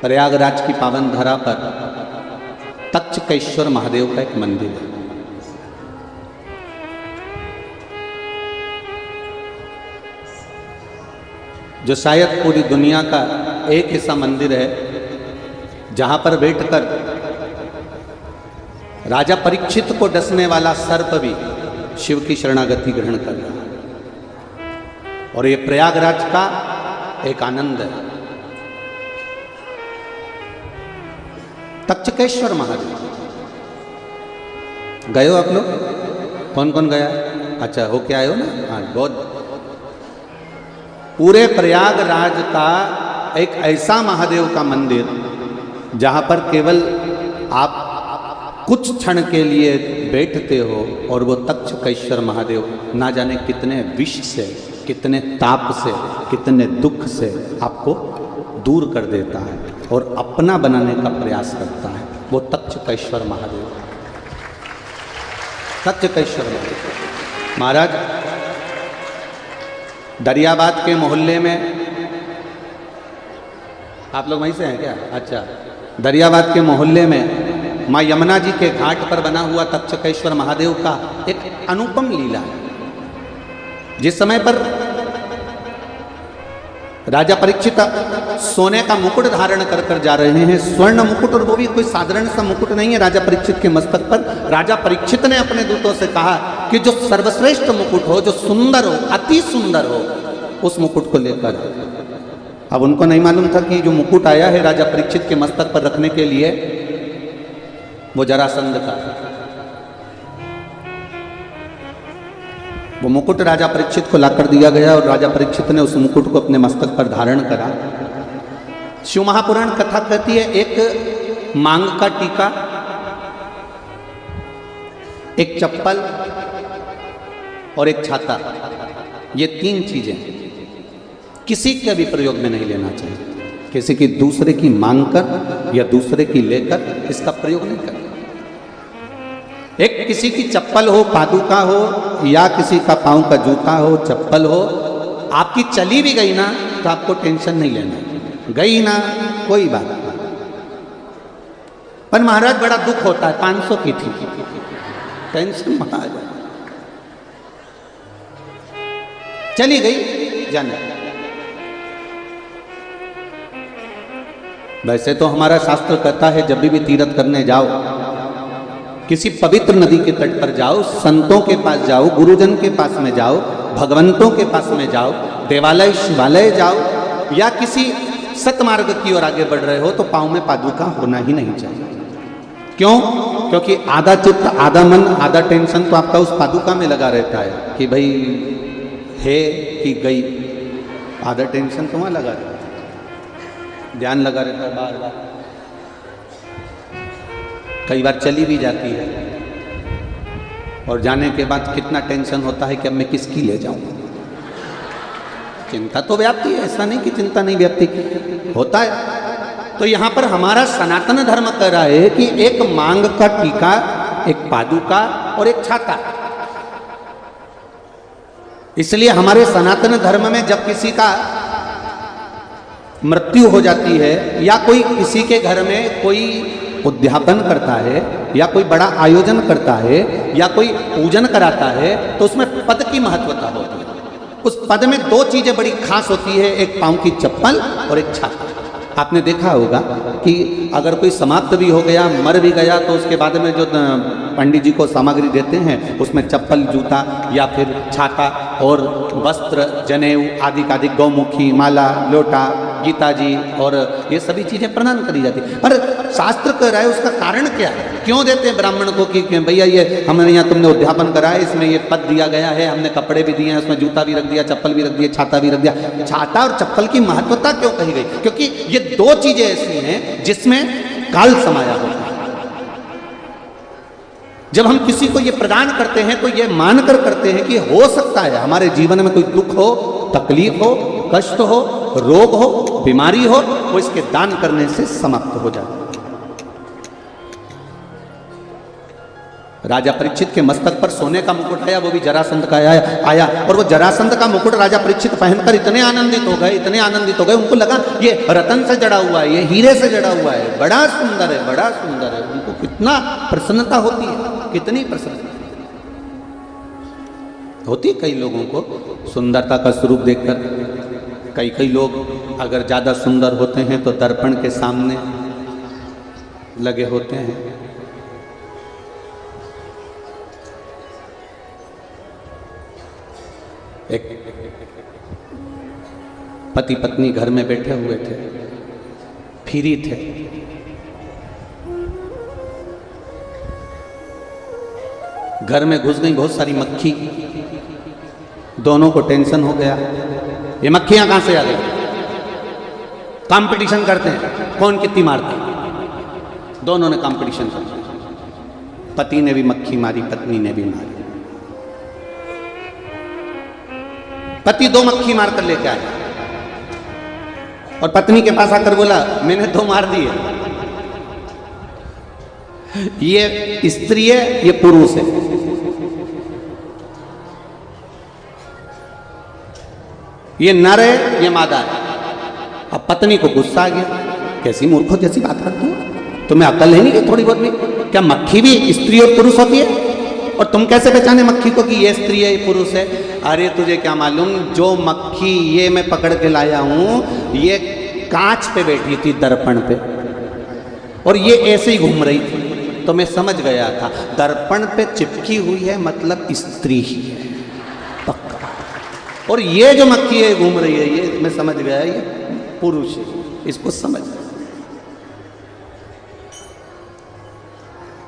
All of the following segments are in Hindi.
प्रयागराज की पावन धरा पर तक्षकेश्वर महादेव का एक मंदिर है। जो शायद पूरी दुनिया का एक ऐसा मंदिर है जहां पर बैठकर राजा परीक्षित को डसने वाला सर्प भी शिव की शरणागति ग्रहण कर रहा है। और ये प्रयागराज का एक आनंद है। तक्षकेश्वर महादेव गए हो आप लोग? कौन कौन गया? अच्छा, होके आए हो ना? हाँ, बहुत। पूरे प्रयागराज का एक ऐसा महादेव का मंदिर जहां पर केवल आप कुछ क्षण के लिए बैठते हो और वो तक्षकेश्वर महादेव ना जाने कितने विष से, कितने ताप से, कितने दुख से आपको दूर कर देता है और अपना बनाने का प्रयास करता है। वो तक्षकेश्वर महादेव। तक्षकेश्वर महादेव महाराज दरियाबाद के मोहल्ले में, आप लोग वहीं से हैं क्या? अच्छा, दरियाबाद के मोहल्ले में माँ यमुना जी के घाट पर बना हुआ तक्षकेश्वर महादेव का एक अनुपम लीला है। जिस समय पर राजा परीक्षित सोने का मुकुट धारण कर कर जा रहे हैं, स्वर्ण मुकुट, और वो भी कोई साधारण सा मुकुट नहीं है राजा परीक्षित के मस्तक पर। राजा परीक्षित ने अपने दूतों से कहा कि जो सर्वश्रेष्ठ मुकुट हो, जो सुंदर हो, अति सुंदर हो, उस मुकुट को लेकर। अब उनको नहीं मालूम था कि जो मुकुट आया है राजा परीक्षित के मस्तक पर रखने के लिए, वो जरासंध का। वो मुकुट राजा परीक्षित को लाकर दिया गया और राजा परीक्षित ने उस मुकुट को अपने मस्तक पर धारण करा। शिव महापुराण कथा कहती है, एक मांग का टीका, एक चप्पल और एक छाता, ये तीन चीजें किसी के भी प्रयोग में नहीं लेना चाहिए। किसी की दूसरे की मांग कर या दूसरे की लेकर इसका प्रयोग नहीं करना। एक किसी की चप्पल हो, पादुका हो, या किसी का पांव का जूता हो, चप्पल हो, आपकी चली भी गई ना तो आपको टेंशन नहीं लेना। गई ना, कोई बात नहीं। पर महाराज बड़ा दुख होता है, 500 की थी, टेंशन महाराज, चली गई, जाने। वैसे तो हमारा शास्त्र कहता है जब भी तीर्थ करने जाओ, किसी पवित्र नदी के तट पर जाओ, संतों के पास जाओ, गुरुजन के पास में जाओ, भगवंतों के पास में जाओ, देवालय शिवालय जाओ, या किसी सतमार्ग की ओर आगे बढ़ रहे हो तो पांव में पादुका होना ही नहीं चाहिए। क्यों? क्योंकि आधा चित्त, आधा मन, आधा टेंशन तो आपका उस पादुका में लगा रहता है कि भाई है कि गई। आधा टेंशन तो वहां लगा रहता है, ध्यान लगा रहता है बार बार। कई बार चली भी जाती है और जाने के बाद कितना टेंशन होता है कि अब मैं किसकी ले जाऊं। चिंता तो व्याप्ति है, ऐसा नहीं कि चिंता नहीं व्याप्ति होता है। तो यहां पर हमारा सनातन धर्म कह रहा है कि एक मांग का टीका, एक पादुका और एक छाता। इसलिए हमारे सनातन धर्म में जब किसी का मृत्यु हो जाती है या कोई किसी के घर में कोई उद्यापन करता है या कोई बड़ा आयोजन करता है या कोई पूजन कराता है तो उसमें पद की महत्वता होती है। उस पद में दो चीजें बड़ी खास होती है, एक पांव की चप्पल और एक छाता। आपने देखा होगा कि अगर कोई समाप्त भी हो गया, मर भी गया, तो उसके बाद में जो पंडित जी को सामग्री देते हैं उसमें चप्पल, जूता या फिर छाता और वस्त्र, जनेऊ आदि का आदि, गौमुखी, माला, लोटा, गीता जी और ये सभी चीजें प्रदान करी जाती है। पर शास्त्र कह रहा है उसका कारण क्या है? क्यों देते हैं ब्राह्मण को कि भैया ये हमने यहाँ तुमने उद्यापन करा है, इसमें ये पद दिया गया है, हमने कपड़े भी दिए हैं, उसमें जूता भी रख दिया, चप्पल भी रख दिया, छाता भी रख दिया। छाता और चप्पल की महत्वता क्यों कही गई? क्योंकि ये दो चीजें ऐसी हैं जिसमें काल समाया होता है। जब हम किसी को ये प्रदान करते हैं तो ये मानकर करते हैं कि हो सकता है हमारे जीवन में कोई दुख हो, तकलीफ हो, कष्ट हो, रोग हो, बीमारी हो, वो इसके दान करने से समाप्त हो जाए। राजा परीक्षित के मस्तक पर सोने का मुकुट आया, वो भी जरासंध का आया और वो जरासंध का मुकुट राजा परीक्षित पहनकर इतने आनंदित हो गए, इतने आनंदित हो गए, उनको लगा ये रतन से जड़ा हुआ है, ये हीरे से जड़ा हुआ है, बड़ा सुंदर है, बड़ा सुंदर है। उनको कितना प्रसन्नता होती है, कितनी प्रसन्नता होती है कई लोगों को सुंदरता का स्वरूप देखकर। कई लोग अगर ज़्यादा सुंदर होते हैं तो दर्पण के सामने लगे होते हैं। एक पति पत्नी घर में बैठे हुए थे, फ्री थे। घर में घुस गई बहुत सारी मक्खी। दोनों को टेंशन हो गया, ये मक्खियां कहां से आ गई। कंपटीशन करते हैं कौन कितनी मारता। दोनों ने कंपटीशन कर दिया। पति ने भी मक्खी मारी, पत्नी ने भी मारी। पति 2 मक्खी मारकर लेके आया और पत्नी के पास आकर बोला मैंने 2 मार दिए। ये स्त्री है, ये पुरुष है। ये नर है, ये मादा है। अब पत्नी को गुस्सा आ गया, कैसी मूर्खों जैसी बात करती हो, तुम्हें अकल है नहीं कि थोड़ी बहुत भी। क्या मक्खी भी स्त्री और पुरुष होती है? और तुम कैसे पहचाने मक्खी को कि ये स्त्री है, ये पुरुष है? अरे तुझे क्या मालूम, जो मक्खी ये मैं पकड़ के लाया हूं, ये कांच पे बैठी थी, दर्पण पे, और ये ऐसे ही घूम रही थी, तो मैं समझ गया था दर्पण पे चिपकी हुई है मतलब स्त्री ही है पक्का। और ये जो मक्खी है घूम रही है, ये मैं समझ गया ये पुरुष है। इसको समझ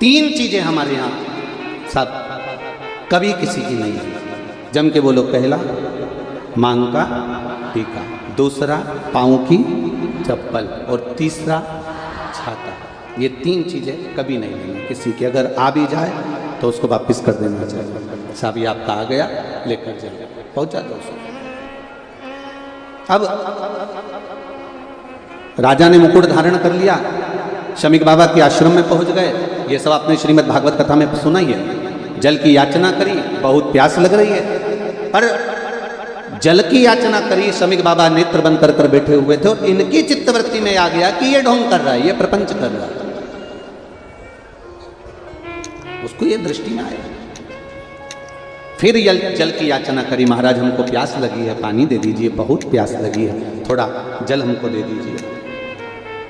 3 चीजें हमारे यहां सब कभी किसी की नहीं है। जम के बोलो, पहला मांग का टीका, दूसरा पाँव की चप्पल और तीसरा छाता। ये 3 चीजें कभी नहीं लेनी किसी की। अगर आ भी जाए तो उसको वापस कर देना चाहिए। साहब ये आपका आ गया, लेकर जाए, पहुंचा दो उसको। अब राजा ने मुकुट धारण कर लिया, शमीक बाबा के आश्रम में पहुंच गए। ये सब आपने श्रीमद् भागवत कथा में सुना ही है। जल की याचना करी, बहुत प्यास लग रही है, पर जल की याचना करी, शमीक बाबा नेत्र बंद कर कर बैठे हुए थे और इनकी चित्तवृत्ति में आ गया कि ये ढोंग कर रहा है, ये प्रपंच कर रहा है। उसको ये दृष्टि में आया। फिर जल की याचना करी, महाराज हमको प्यास लगी है, पानी दे दीजिए, बहुत प्यास लगी है, थोड़ा जल हमको दे दीजिए,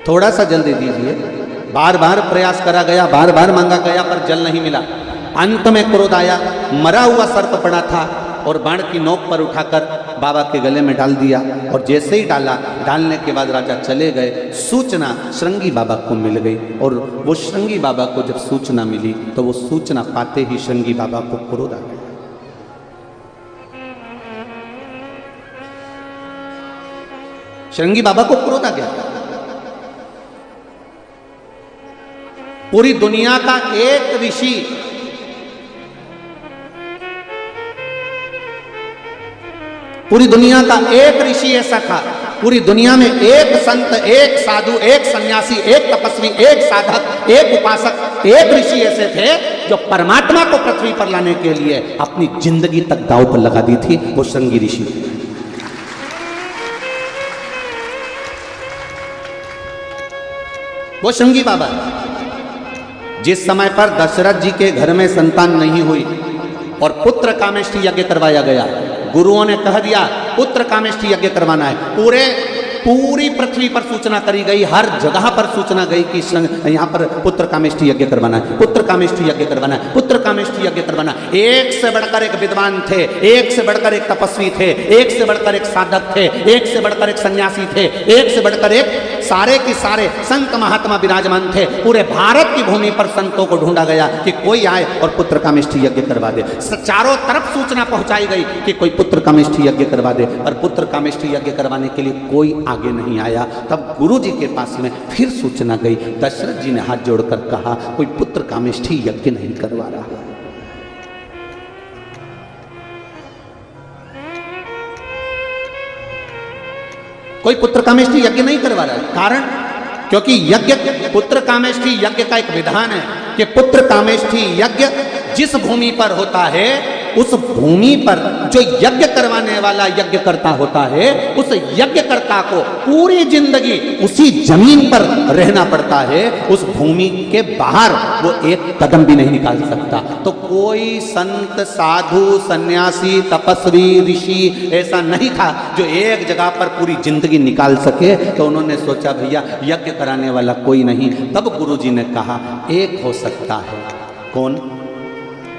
थोड़ा सा जल दे दीजिए। बार बार प्रयास करा गया, बार बार मांगा गया, पर जल नहीं मिला। अंत में क्रोध आया, मरा हुआ सर्प पड़ा था और बाण की नोक पर उठाकर बाबा के गले में डाल दिया। और जैसे ही डाला, डालने के बाद राजा चले गए। सूचना श्रृंगी बाबा को मिल गई और वो श्रृंगी बाबा को जब सूचना मिली तो वो सूचना पाते ही श्रृंगी बाबा को क्रोध आ गया। श्रृंगी बाबा को क्रोध आ गया। पूरी दुनिया का एक ऋषि, पूरी दुनिया का एक ऋषि ऐसा था, पूरी दुनिया में एक संत, एक साधु, एक सन्यासी, एक तपस्वी, एक साधक, एक उपासक, एक ऋषि ऐसे थे जो परमात्मा को पृथ्वी पर लाने के लिए अपनी जिंदगी तक दांव पर लगा दी थी। वो श्रृंगी ऋषि। वो श्रृंगी बाबा। जिस समय पर दशरथ जी के घर में संतान नहीं हुई और पुत्र कामेष्ठी यज्ञ करवाया गया, गुरुओं ने कह दिया पुत्र कामेष्ठी यज्ञ करवाना है। पूरी पृथ्वी पर सूचना करी गई, हर जगह पर सूचना गई कि यहाँ पर पुत्र कामेष्ठी यज्ञ करवाना है, पुत्र कामेष्ठी यज्ञ करवाना है, पुत्र कामेष्ठी यज्ञ करवाना है। एक से बढ़कर एक विद्वान थे, एक से बढ़कर एक तपस्वी थे, एक से बढ़कर एक साधक थे, एक से बढ़कर एक सन्यासी थे, एक से बढ़कर एक सारे के सारे संत महात्मा विराजमान थे। पूरे भारत की भूमि पर संतों को ढूंढा गया कि कोई आए और पुत्र कामेष्ठी यज्ञ करवा दे। चारों तरफ सूचना पहुंचाई गई कि कोई पुत्र कामेष्ठी यज्ञ करवा दे, और पुत्र कामेष्ठी यज्ञ करवाने के लिए कोई आगे नहीं आया। तब गुरु जी के पास में फिर सूचना गई। दशरथ जी ने हाथ जोड़कर कहा कोई पुत्र कामेष्ठी यज्ञ नहीं करवा रहा। कोई पुत्र कामेष्ठी यज्ञ नहीं करवा रहा है। कारण क्योंकि यज्ञ पुत्र कामेष्ठी यज्ञ का एक विधान है कि पुत्र कामेष्ठी यज्ञ जिस भूमि पर होता है उस भूमि पर जो यज्ञ करवाने वाला यज्ञकर्ता होता है उस यज्ञकर्ता को पूरी जिंदगी उसी जमीन पर रहना पड़ता है, उस भूमि के बाहर वो एक कदम भी नहीं निकाल सकता। तो कोई संत साधु सन्यासी तपस्वी ऋषि ऐसा नहीं था जो एक जगह पर पूरी जिंदगी निकाल सके। तो उन्होंने सोचा भैया यज्ञ कराने वाला कोई नहीं। तब गुरुजी ने कहा एक हो सकता है, कौन?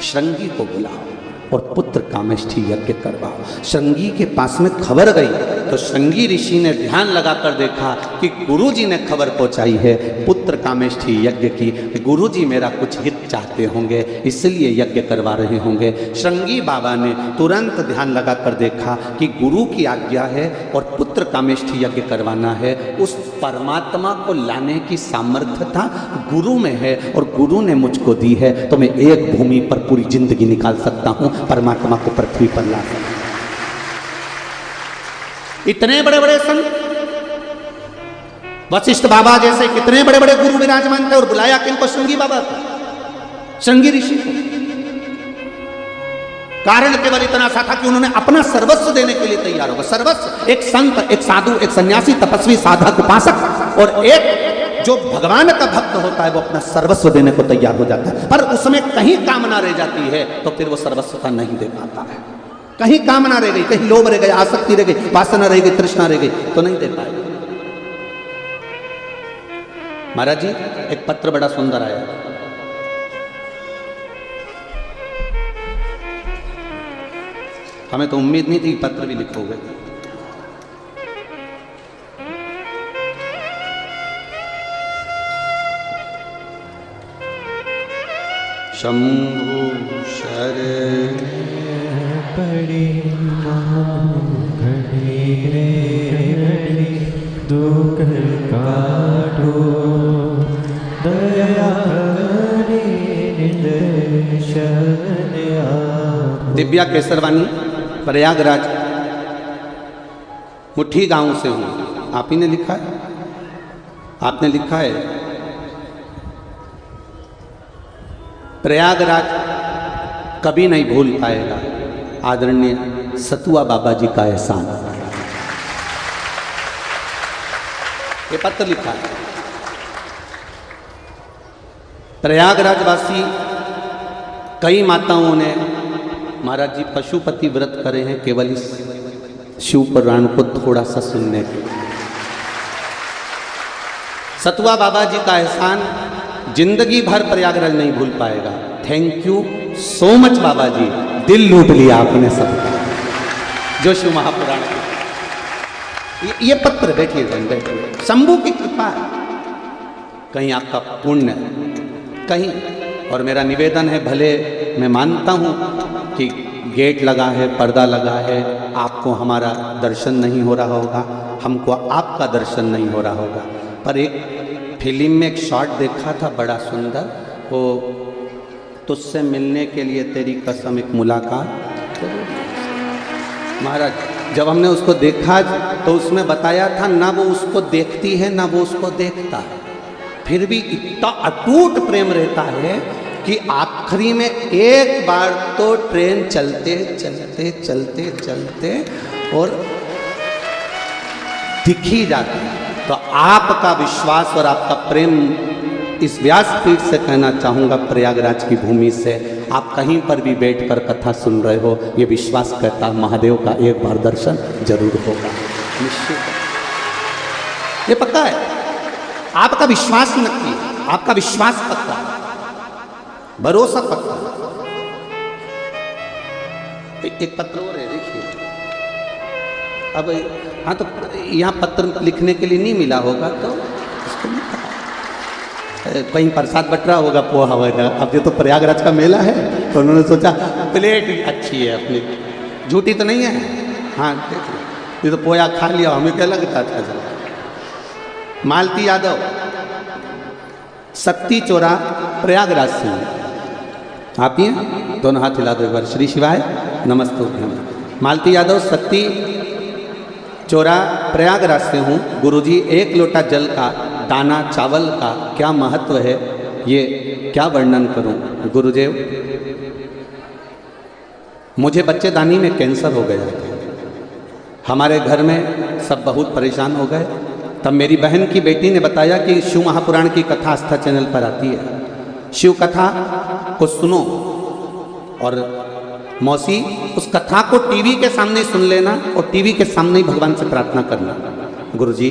श्रृंगी को बुलाओ और पुत्र कामेष्ठी यज्ञ करवाओ। श्रृंगी के पास में खबर गई तो श्रृंगी ऋषि ने ध्यान लगाकर देखा कि गुरुजी ने खबर पहुंचाई है पुत्र कामेष्ठी यज्ञ की, गुरुजी मेरा कुछ हित चाहते होंगे इसलिए यज्ञ करवा रहे होंगे। श्रृंगी बाबा ने तुरंत ध्यान लगाकर देखा कि गुरु की आज्ञा है और पुत्र कामेष्ठी यज्ञ करवाना है, उस परमात्मा को लाने की सामर्थ्यता गुरु में है और गुरु ने मुझको दी है, तो मैं एक भूमि पर पूरी जिंदगी निकाल सकता हूं, परमात्मा को पृथ्वी पर ला सकता। इतने बड़े बड़े संत वशिष्ठ बाबा जैसे कितने बड़े बड़े गुरु विराजमान थे और बुलाया किनको? श्रृंगी बाबा को, श्रृंगी ऋषि को। कारण केवल इतना सा था कि उन्होंने अपना सर्वस्व देने के लिए तैयार होगा। सर्वस्व, एक संत, एक साधु, एक सन्यासी, तपस्वी, साधक, उपासक और एक जो भगवान का भक्त होता है वो अपना सर्वस्व देने को तैयार हो जाता है। पर उसमें कहीं कामना रह जाती है तो फिर वो सर्वस्वता नहीं दे पाता है। कहीं कामना रह गई, कहीं लोभ रह गई, आसक्ति रह गई, वासना रह गई, तृष्णा रह गई तो नहीं दे पाएगा। महाराज जी एक पत्र बड़ा सुंदर आया, हमें तो उम्मीद नहीं थी पत्र भी लिखोगे। शंभु शरण पड़े घड़ी रे दुख काटो दया दिव्या केसरवानी प्रयागराज मुट्ठी गांव से हूं। आप ही ने लिखा है, आपने लिखा है प्रयागराज कभी नहीं भूल पाएगा आदरणीय सतुआ बाबा जी का एहसान। ये पत्र लिखा है। प्रयागराज वासी कई माताओं ने महाराज जी पशुपति व्रत करे हैं केवल इस शिव पुराण को थोड़ा सा सुनने के। सतुआ बाबा जी का एहसान जिंदगी भर प्रयागराज नहीं भूल पाएगा। थैंक यू सो मच बाबा जी, दिल लूट लिया आपने सबका जो शिव महापुराण के। ये पत्र बैठिए बैठिए, शंभू की कृपा है, कहीं आपका पुण्य कहीं। और मेरा निवेदन है, भले मैं मानता हूं कि गेट लगा है, पर्दा लगा है, आपको हमारा दर्शन नहीं हो रहा होगा, हमको आपका दर्शन नहीं हो रहा होगा, पर एक फिल्म में एक शॉट देखा था बड़ा सुंदर, वो तुझसे मिलने के लिए तेरी कसम एक मुलाकात। महाराज जब हमने उसको देखा तो उसमें बताया था ना वो उसको देखती है ना वो उसको देखता है, फिर भी इतना अटूट प्रेम रहता है कि आखिरी में एक बार तो ट्रेन चलते चलते चलते चलते और दिख ही जाती है। तो आपका विश्वास और आपका प्रेम, इस व्यासपीठ से कहना चाहूँगा, प्रयागराज की भूमि से, आप कहीं पर भी बैठकर कथा सुन रहे हो, ये विश्वास करता महादेव का एक बार दर्शन जरूर होगा, निश्चित। ये पक्का है, आपका विश्वास नक्की, आपका विश्वास पक्का, भरोसा पक्का। एक पत्र और है, देखिए। अब हाँ, तो यहाँ पत्र लिखने के लिए नहीं मिला होगा तो इसको कहीं प्रसाद बट रहा होगा, पोहा वगैरह। अब ये तो प्रयागराज का मेला है तो उन्होंने सोचा प्लेट अच्छी है अपनी, झूठी तो नहीं है। हाँ देख लो, ये तो पोया खा लिया, हमें क्या लगता था। मालती यादव, शक्ति चोरा, प्रयागराज से। आप ही हैं? दोनों हाथ हिला दो एक बार। श्री शिवाय नमस्ते। मालती यादव, शक्ति चोरा, प्रयागराज से हूँ। गुरुजी, 1 लोटा जल का दाना चावल का क्या महत्व है, ये क्या वर्णन करूं गुरुदेव। मुझे बच्चेदानी में कैंसर हो गया, हमारे घर में सब बहुत परेशान हो गए। तब मेरी बहन की बेटी ने बताया कि शिव महापुराण की कथा आस्था चैनल पर आती है, शिव कथा को सुनो और मौसी उस कथा को टीवी के सामने सुन लेना और टीवी के सामने ही भगवान से प्रार्थना करना। गुरुजी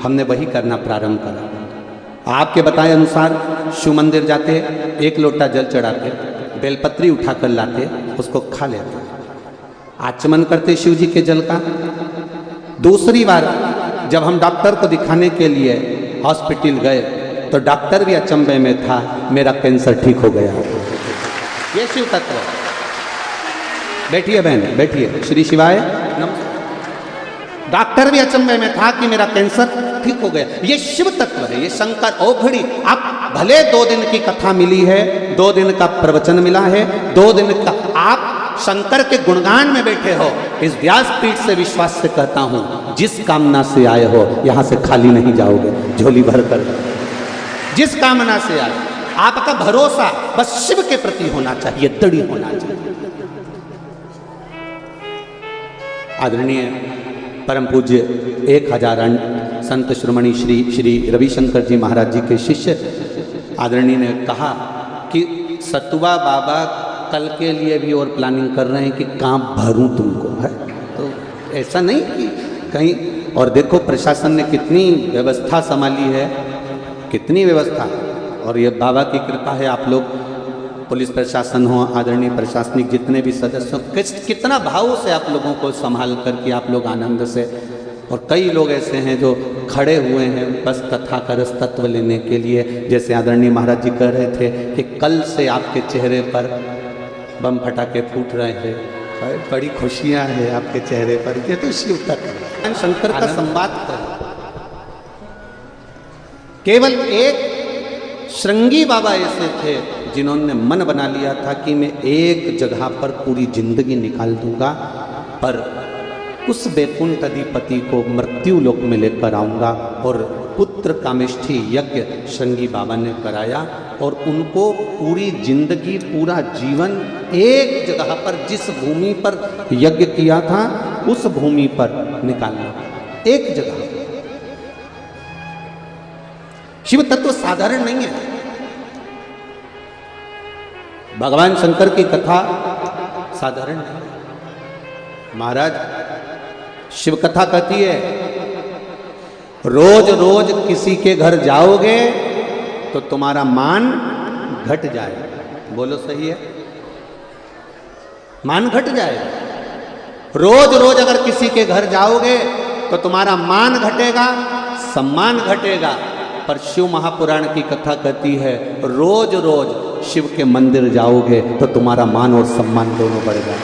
हमने वही करना प्रारंभ करा। आपके बताए अनुसार शिव मंदिर जाते, एक लोटा जल चढ़ाते, बेलपत्री उठाकर लाते, उसको खा लेते, आचमन करते शिव जी के जल का। दूसरी बार जब हम डॉक्टर को दिखाने के लिए हॉस्पिटल गए तो डॉक्टर भी अचंभे में था, मेरा कैंसर ठीक हो गया। ये शिव तत्व है। बैठिए बहन बैठिए, श्री शिवाय नमस्कार। डॉक्टर भी अचंभे में था कि मेरा कैंसर ठीक हो गया। ये शिव तत्व है, ये शंकर औघड़ी। आप भले 2 दिन की कथा मिली है, 2 दिन का प्रवचन मिला है, 2 दिन का आप शंकर के गुणगान में बैठे हो, इस व्यासपीठ से विश्वास से कहता हूं, जिस कामना से आए हो यहां से खाली नहीं जाओगे, झोली भर कर। जिस कामना से आए, आपका भरोसा बस शिव के प्रति होना चाहिए, दृढ़ होना चाहिए। आदरणीय परम पूज्य 1000 संत श्रोमणी श्री श्री रविशंकर जी महाराज जी के शिष्य आदरणीय ने कहा कि सतुआ बाबा कल के लिए भी और प्लानिंग कर रहे हैं कि कहाँ भरूं तुमको, है तो ऐसा नहीं कि कहीं। और देखो प्रशासन ने कितनी व्यवस्था संभाली है, कितनी व्यवस्था। और ये बाबा की कृपा है, आप लोग पुलिस प्रशासन हो, आदरणीय प्रशासनिक जितने भी सदस्य हो, कितना भाव से आप लोगों को संभाल करके आप लोग आनंद से। और कई लोग ऐसे हैं जो खड़े हुए हैं बस कथा का रस तत्व लेने के लिए। जैसे आदरणीय महाराज जी कह रहे थे कि कल से आपके चेहरे पर बम फटाके फूट रहे हैं, बड़ी खुशियां हैं आपके चेहरे पर। ये तो शिव तत्व है, शंकर का संवाद कर। केवल एक श्रृंगी बाबा ऐसे थे जिन्होंने मन बना लिया था कि मैं एक जगह पर पूरी जिंदगी निकाल दूंगा, पर उस वैकुंठ अधिपति को मृत्यु लोक में लेकर आऊंगा। और पुत्र कामेष्ठी यज्ञ श्रृंगी बाबा ने कराया और उनको पूरी जिंदगी, पूरा जीवन एक जगह पर, जिस भूमि पर यज्ञ किया था उस भूमि पर निकालना, एक जगह। शिव तत्व साधारण नहीं है। भगवान शंकर की कथा साधारण नहीं। महाराज शिव कथा कहती है, रोज रोज किसी के घर जाओगे तो तुम्हारा मान घट जाएगा। बोलो सही है? मान घट जाएगा। रोज रोज अगर किसी के घर जाओगे तो तुम्हारा मान घटेगा, सम्मान घटेगा। पर शिव महापुराण की कथा कहती है, रोज रोज शिव के मंदिर जाओगे तो तुम्हारा मान और सम्मान दोनों बढ़ेगा।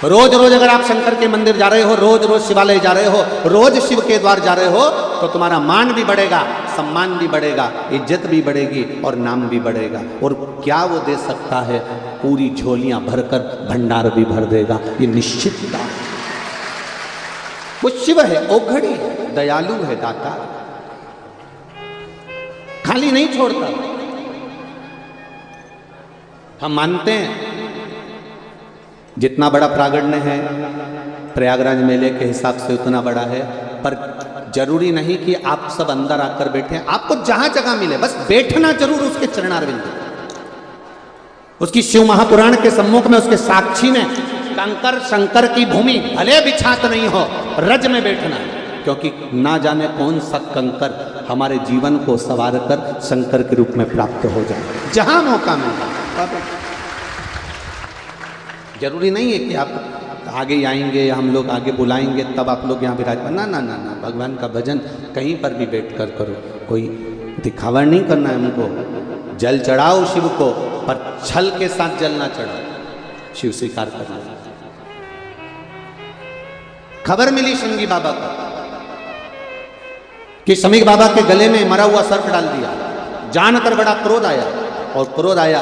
रोज रोज अगर आप शंकर के मंदिर जा रहे हो, रोज रोज शिवालय जा रहे हो, रोज शिव के द्वार जा रहे हो, तो तुम्हारा मान भी बढ़ेगा, सम्मान भी बढ़ेगा, इज्जत भी बढ़ेगी और नाम भी बढ़ेगा। और क्या वो दे सकता है? पूरी झोलियां भरकर भंडार भी भर देगा, ये निश्चित बात। वो शिव है, औघड़ी है, दयालु है, दाता, खाली नहीं छोड़ता। हम मानते हैं जितना बड़ा प्रागण्य है प्रयागराज मेले के हिसाब से उतना बड़ा है, पर जरूरी नहीं कि आप सब अंदर आकर बैठे। आपको जहां जगह मिले बस बैठना जरूर उसके चरणारविंद, उसकी शिव महापुराण के सम्मुख में, उसके साक्षी में। कंकर शंकर की भूमि भले बिछात नहीं हो, रज में बैठना, क्योंकि ना जाने कौन सा कंकर हमारे जीवन को संवार कर शंकर के रूप में प्राप्त हो जाए, जहां मौका मिलता। जरूरी नहीं है कि आप आगे आएंगे या हम लोग आगे बुलाएंगे तब आप लोग यहाँ विराजमान। ना ना ना ना, भगवान का भजन कहीं पर भी बैठ कर करो, कोई दिखावा नहीं करना है हमको। जल चढ़ाओ शिव को, पर छल के साथ जल ना चढ़ाओ, शिव स्वीकार करना। खबर मिली शृंगी बाबा को कि शमीक बाबा के गले में मरा हुआ सर्प डाल दिया। जानकर बड़ा क्रोध आया, और क्रोध आया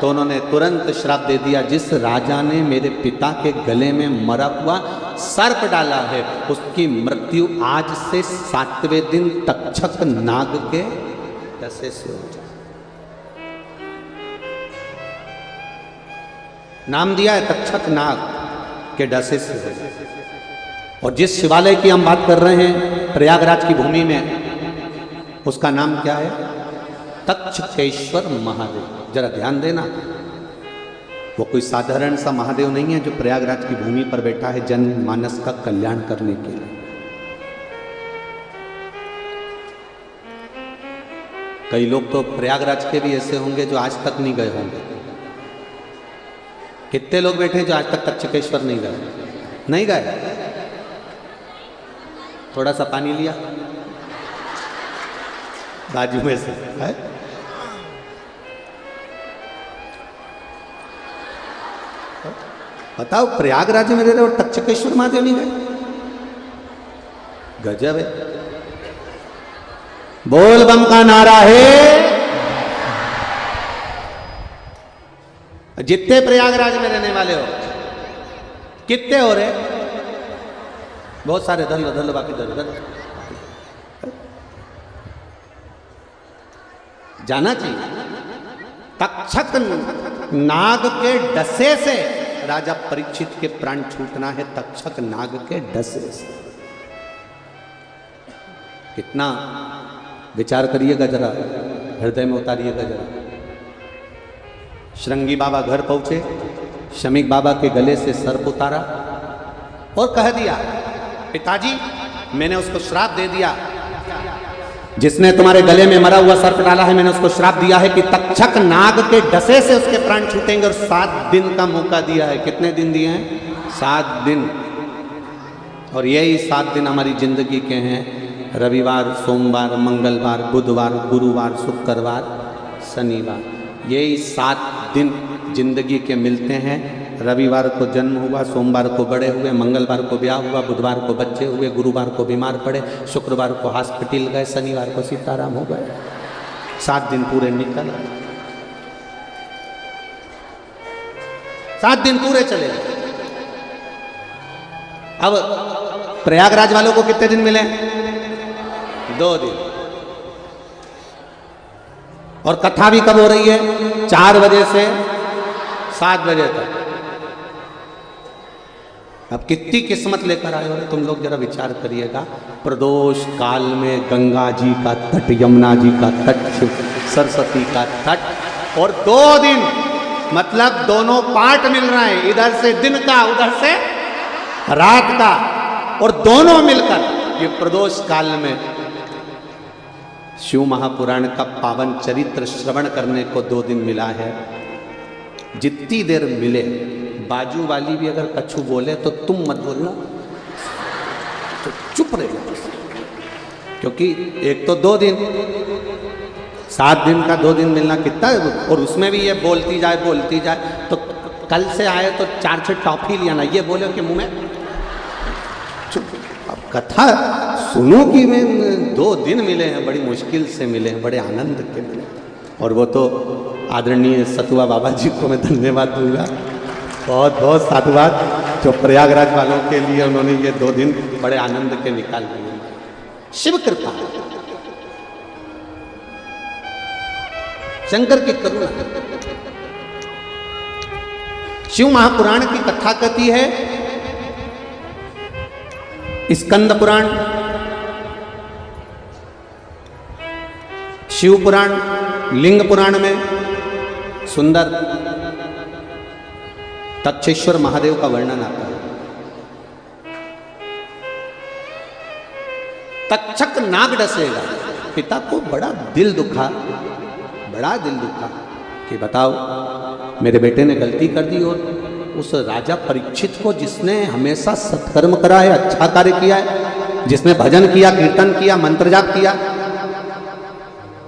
तो उन्होंने तुरंत श्राप दे दिया, जिस राजा ने मेरे पिता के गले में मरा हुआ सर्प डाला है उसकी मृत्यु आज से 7वें दिन तक्षक नाग के डसे से हो जाए। नाम दिया है तक्षक नाग के डसे से हो जाए। और जिस शिवालय की हम बात कर रहे हैं प्रयागराज की भूमि में, उसका नाम क्या है? तक्षकेश्वर महादेव। जरा ध्यान देना, वो कोई साधारण सा महादेव नहीं है जो प्रयागराज की भूमि पर बैठा है जनमानस का कल्याण करने के लिए। कई लोग तो प्रयागराज के भी ऐसे होंगे जो आज तक नहीं गए होंगे। कितने लोग बैठे हैं जो आज तक तक्षकेश्वर नहीं गए? नहीं गए? थोड़ा सा पानी लिया बाजू में से है? बताओ, प्रयागराज में रह रहे और तक्षकेश्वर महादेव नहीं गए? गजब है। बोल बम का नारा है। जितने प्रयागराज में रहने वाले हो, कितने हो रहे? बहुत सारे, धल धल बाकी धल धल। जाना चाहिए। तक्षक नाग के डसे से राजा परीक्षित के प्राण छूटना है, तक्षक नाग के डसे से। कितना विचार करिएगा जरा, हृदय में उतारिएगा जरा। श्रृंगी बाबा घर पहुंचे, शमीक बाबा के गले से सर्प उतारा और कह दिया, पिताजी मैंने उसको श्राप दे दिया, जिसने तुम्हारे गले में मरा हुआ सर्प डाला है मैंने उसको श्राप दिया है कि तक्षक नाग के डसे से उसके प्राण छूटेंगे, और 7 दिन का मौका दिया है। कितने दिन दिए हैं? 7 दिन। और यही 7 दिन हमारी जिंदगी के हैं। रविवार, सोमवार, मंगलवार, बुधवार, गुरुवार, शुक्रवार, शनिवार। यही 7 दिन जिंदगी के मिलते हैं। रविवार को जन्म हुआ, सोमवार को बड़े हुए, मंगलवार को ब्याह हुआ, बुधवार को बच्चे हुए, गुरुवार को बीमार पड़े, शुक्रवार को हॉस्पिटल गए, शनिवार को सीताराम हो गए। 7 दिन पूरे निकल गए। 7 दिन पूरे चले गए। अब प्रयागराज वालों को कितने दिन मिले? 2 दिन। और कथा भी कब हो रही है? 4 बजे से 7 बजे तक। अब कितनी किस्मत लेकर आए हो तुम लोग, जरा विचार करिएगा। प्रदोष काल में गंगा जी का तट, यमुना जी का तट, सरस्वती का तट, और 2 दिन मतलब दोनों पार्ट मिल रहे हैं, इधर से दिन का उधर से रात का, और दोनों मिलकर ये प्रदोष काल में शिव महापुराण का पावन चरित्र श्रवण करने को 2 दिन मिला है। जितनी देर मिले, बाजू वाली भी अगर कछु बोले तो तुम मत बोलना, तो चुप रहे, क्योंकि एक तो 2 दिन, 7 दिन का 2 दिन मिलना कितना, और उसमें भी ये बोलती जाए। तो कल से आए तो 4-6 टॉफी लिया ना, ये बोले कि मुंह में चुप। अब कथा सुनो कि मैं 2 दिन मिले हैं, बड़ी मुश्किल से मिले हैं, बड़े आनंद के मिले। और वो तो आदरणीय सतुआ बाबा जी को मैं धन्यवाद दूंगा, बहुत बहुत साधुवाद, जो प्रयागराज वालों के लिए उन्होंने ये 2 दिन बड़े आनंद के निकाल दिए। शिव कृपा, शंकर की करुणा। शिव महापुराण की कथा कहती है, स्कंद पुराण, शिव पुराण, लिंग पुराण में सुंदर तक्षेश्वर महादेव का वर्णन आता है। तक्षक नाग डसेगा। पिता को बड़ा दिल दुखा कि बताओ मेरे बेटे ने गलती कर दी, और उस राजा परीक्षित को जिसने हमेशा सत्कर्म करा है, अच्छा कार्य किया है, जिसने भजन किया, कीर्तन किया, मंत्र जाप किया,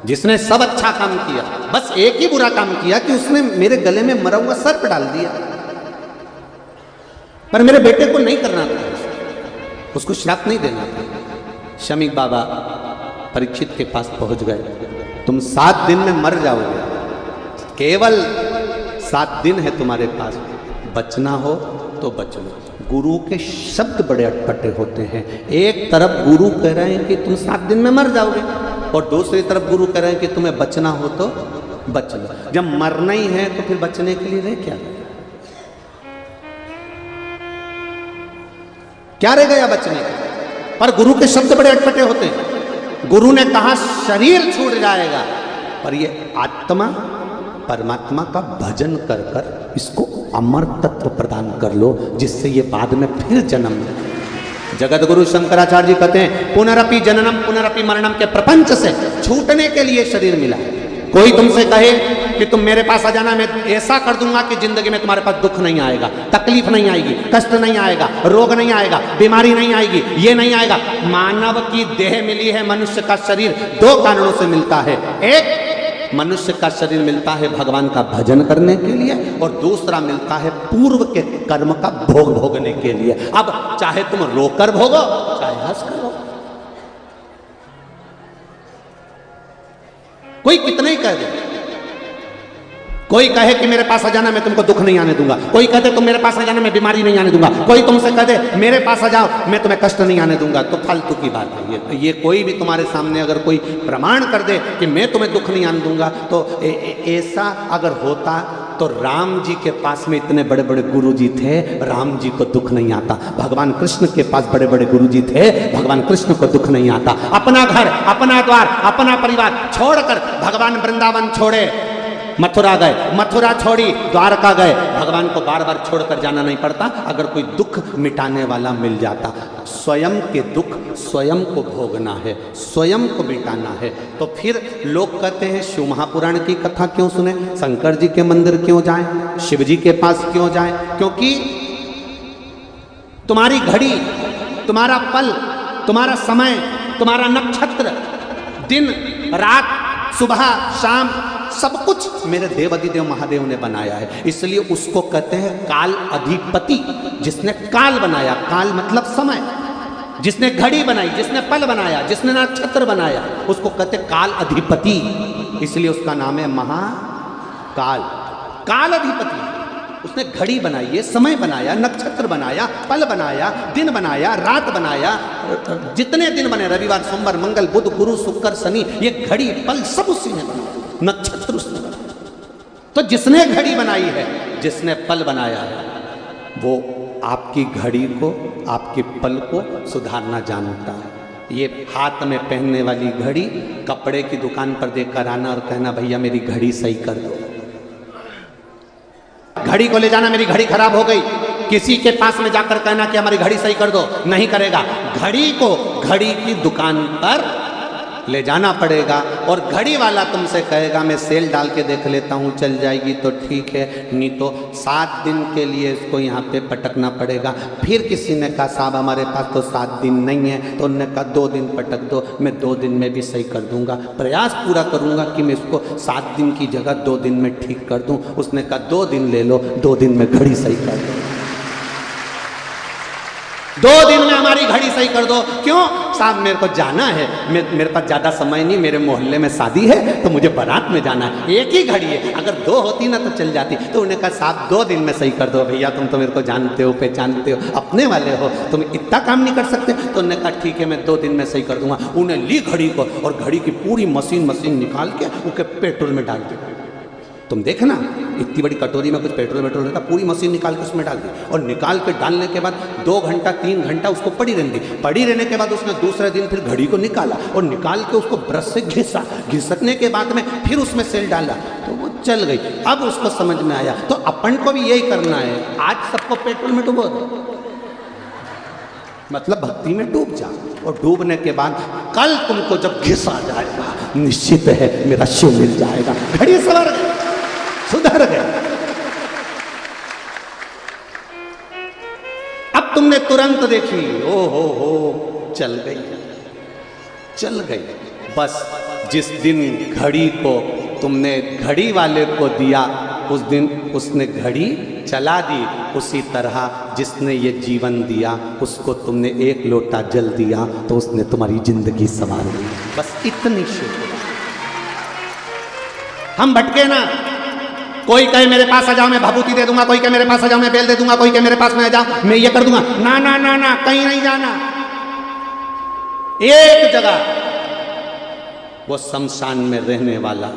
जिसने सब अच्छा काम किया, बस एक ही बुरा काम किया कि उसने मेरे गले में मरा हुआ सर्प डाल दिया। पर मेरे बेटे को नहीं करना था, उसको श्राप नहीं देना था। शमीक बाबा परीक्षित के पास पहुंच गए, तुम 7 दिन में मर जाओगे, केवल 7 दिन है तुम्हारे पास, बचना हो तो बच लो। गुरु के शब्द बड़े अटपटे होते हैं। एक तरफ गुरु कह रहे हैं कि तुम 7 दिन में मर जाओगे, और दूसरी तरफ गुरु कह रहे हैं कि तुम्हें बचना हो तो बच लो। जब मरना ही है तो फिर बचने के लिए रह क्या रह गया बचने के? पर गुरु के शब्द बड़े अटपटे होते हैं। गुरु ने कहा शरीर छूट जाएगा, पर ये आत्मा परमात्मा का भजन कर कर इसको अमर तत्व प्रदान कर लो, जिससे ये बाद में फिर जन्म ले। जगत गुरु शंकराचार्य जी कहते हैं पुनरपि जननम पुनरपि मरणम के प्रपंच से छूटने के लिए शरीर मिला है। कोई तुमसे कहे कि तुम मेरे पास आ जाना, मैं ऐसा कर दूंगा कि जिंदगी में तुम्हारे पास दुख नहीं आएगा, तकलीफ नहीं आएगी, कष्ट नहीं आएगा, रोग नहीं आएगा, बीमारी नहीं आएगी, ये नहीं आएगा। मानव की देह मिली है, मनुष्य का शरीर 2 कारणों से मिलता है। एक, मनुष्य का शरीर मिलता है भगवान का भजन करने के लिए, और दूसरा मिलता है पूर्व के कर्म का भोग भोगने के लिए। अब चाहे तुम रोकर भोगो चाहे हंस कर भोगो। कोई कितना ही कह दे, कोई कहे कि मेरे पास आ जाना, मैं तुमको दुख नहीं आने दूंगा। कोई कहते तुम मेरे पास आ जाना, मैं बीमारी नहीं आने दूंगा। कोई तुमसे कह दे मेरे पास आ जाओ, मैं तुम्हें कष्ट नहीं आने दूंगा। तो फालतू की बात है ये कोई भी तुम्हारे सामने अगर कोई प्रमाण कर दे कि मैं तुम्हें दुख नहीं आने दूंगा, तो ऐसा अगर होता तो राम जी के पास में इतने बड़े बड़े गुरु जी थे, राम जी को दुख नहीं आता। भगवान कृष्ण के पास बड़े बड़े गुरु जी थे, भगवान कृष्ण को दुख नहीं आता। अपना घर, अपना द्वार, अपना परिवार छोड़कर भगवान वृंदावन छोड़े, मथुरा गए, मथुरा छोड़ी द्वारका गए। भगवान को बार बार छोड़कर जाना नहीं पड़ता अगर कोई दुख मिटाने वाला मिल जाता। स्वयं के दुख स्वयं को भोगना है, स्वयं को मिटाना है। तो फिर लोग कहते हैं शिव महापुराण की कथा क्यों सुने, शंकर जी के मंदिर क्यों जाएं, शिव जी के पास क्यों जाएं? क्योंकि तुम्हारी घड़ी, तुम्हारा पल, तुम्हारा समय, तुम्हारा नक्षत्र, दिन रात, सुबह शाम, सब कुछ मेरे देव अधिदेव महादेव ने बनाया है। इसलिए उसको कहते हैं काल अधिपति। जिसने काल बनाया, काल मतलब समय, जिसने घड़ी बनाई, जिसने पल बनाया, जिसने नक्षत्र बनाया, उसको कहते काल अधिपति। इसलिए उसका नाम है महाकाल। काल अधिपति, उसने घड़ी बनाई है, समय बनाया, नक्षत्र बनाया, पल बनाया, दिन बनाया, रात बनाया, जितने दिन बने, रविवार, सोमवार, मंगल, बुध, गुरु, शुक्र, शनि, ये घड़ी पल सब उसी ने बनाया, नक्षत्र उसने बनाया। तो जिसने घड़ी बनाई है, जिसने पल बनाया है, वो आपकी घड़ी को, आपके पल को सुधारना जानता है। ये हाथ में पहनने वाली घड़ी कपड़े की दुकान पर देखकर आना और कहना भैया मेरी घड़ी सही कर दो। घड़ी को ले जाना, मेरी घड़ी खराब हो गई, किसी के पास में जाकर कहना कि हमारी घड़ी सही कर दो, नहीं करेगा। घड़ी को घड़ी की दुकान पर ले जाना पड़ेगा, और घड़ी वाला तुमसे कहेगा मैं सेल डाल के देख लेता हूँ, चल जाएगी तो ठीक है, नहीं तो 7 दिन के लिए इसको यहाँ पे पटकना पड़ेगा। फिर किसी ने कहा साहब हमारे पास तो 7 दिन नहीं है, तो उन्होंने कहा 2 दिन पटक दो, मैं 2 दिन में भी सही कर दूंगा, प्रयास पूरा करूंगा कि मैं इसको 7 दिन की जगह 2 दिन में ठीक कर दूं। उसने कहा 2 दिन ले लो, 2 दिन में घड़ी सही कर दो, 2 दिन में हमारी घड़ी सही कर दो। क्यों साहब, मेरे को जाना है, मेरे पास ज़्यादा समय नहीं, मेरे मोहल्ले में शादी है तो मुझे बारात में जाना है, एक ही घड़ी है, अगर 2 होती ना तो चल जाती। तो उन्होंने कहा साहब 2 दिन में सही कर दो, भैया तुम तो मेरे को जानते हो, पहचानते हो, अपने वाले हो, तुम इतना काम नहीं कर सकते। तो उन्होंने कहा ठीक है मैं 2 दिन में सही कर दूंगा। उन्हें ली घड़ी को और घड़ी की पूरी मशीन निकाल के उनके पेट्रोल में डाल दी। तुम देखना इतनी बड़ी कटोरी में कुछ पेट्रोल रहता, पूरी मशीन निकाल के उसमें डाल दी, और निकाल के डालने के बाद 2 घंटा 3 घंटा उसको पड़ी रहने दी। पड़ी रहने के बाद उसने दूसरे दिन फिर घड़ी को निकाला और निकाल के उसको ब्रश से घिसा, घिसकने के बाद में फिर उसमें सेल डाला तो वो चल गई। अब उसको समझ में आया तो अपन को भी यही करना है, आज सबको पेट्रोल में डुबो दो, मतलब भक्ति में डूब जा, और डूबने के बाद कल तुमको जब घिसा जाएगा निश्चित है मेरा शिव मिल जाएगा। घड़ी सवर गई, सुधर गए। अब तुमने तुरंत देखी, ओ हो चल गई। बस जिस दिन घड़ी को तुमने घड़ी वाले को दिया उस दिन उसने घड़ी चला दी। उसी तरह जिसने ये जीवन दिया उसको तुमने 1 लोटा जल दिया तो उसने तुम्हारी जिंदगी संवार ली। बस इतनी शुक्र। हम भटके ना, कोई कहे मेरे पास आ जाओ मैं भभूति दे दूंगा, कोई कहे मेरे पास आ जाओ मैं बेल दे दूंगा, कोई कहे मेरे पास में आ जाओ मैं ये कर दूंगा। ना ना ना ना, कहीं नहीं जाना। एक जगह वो शमशान में रहने वाला,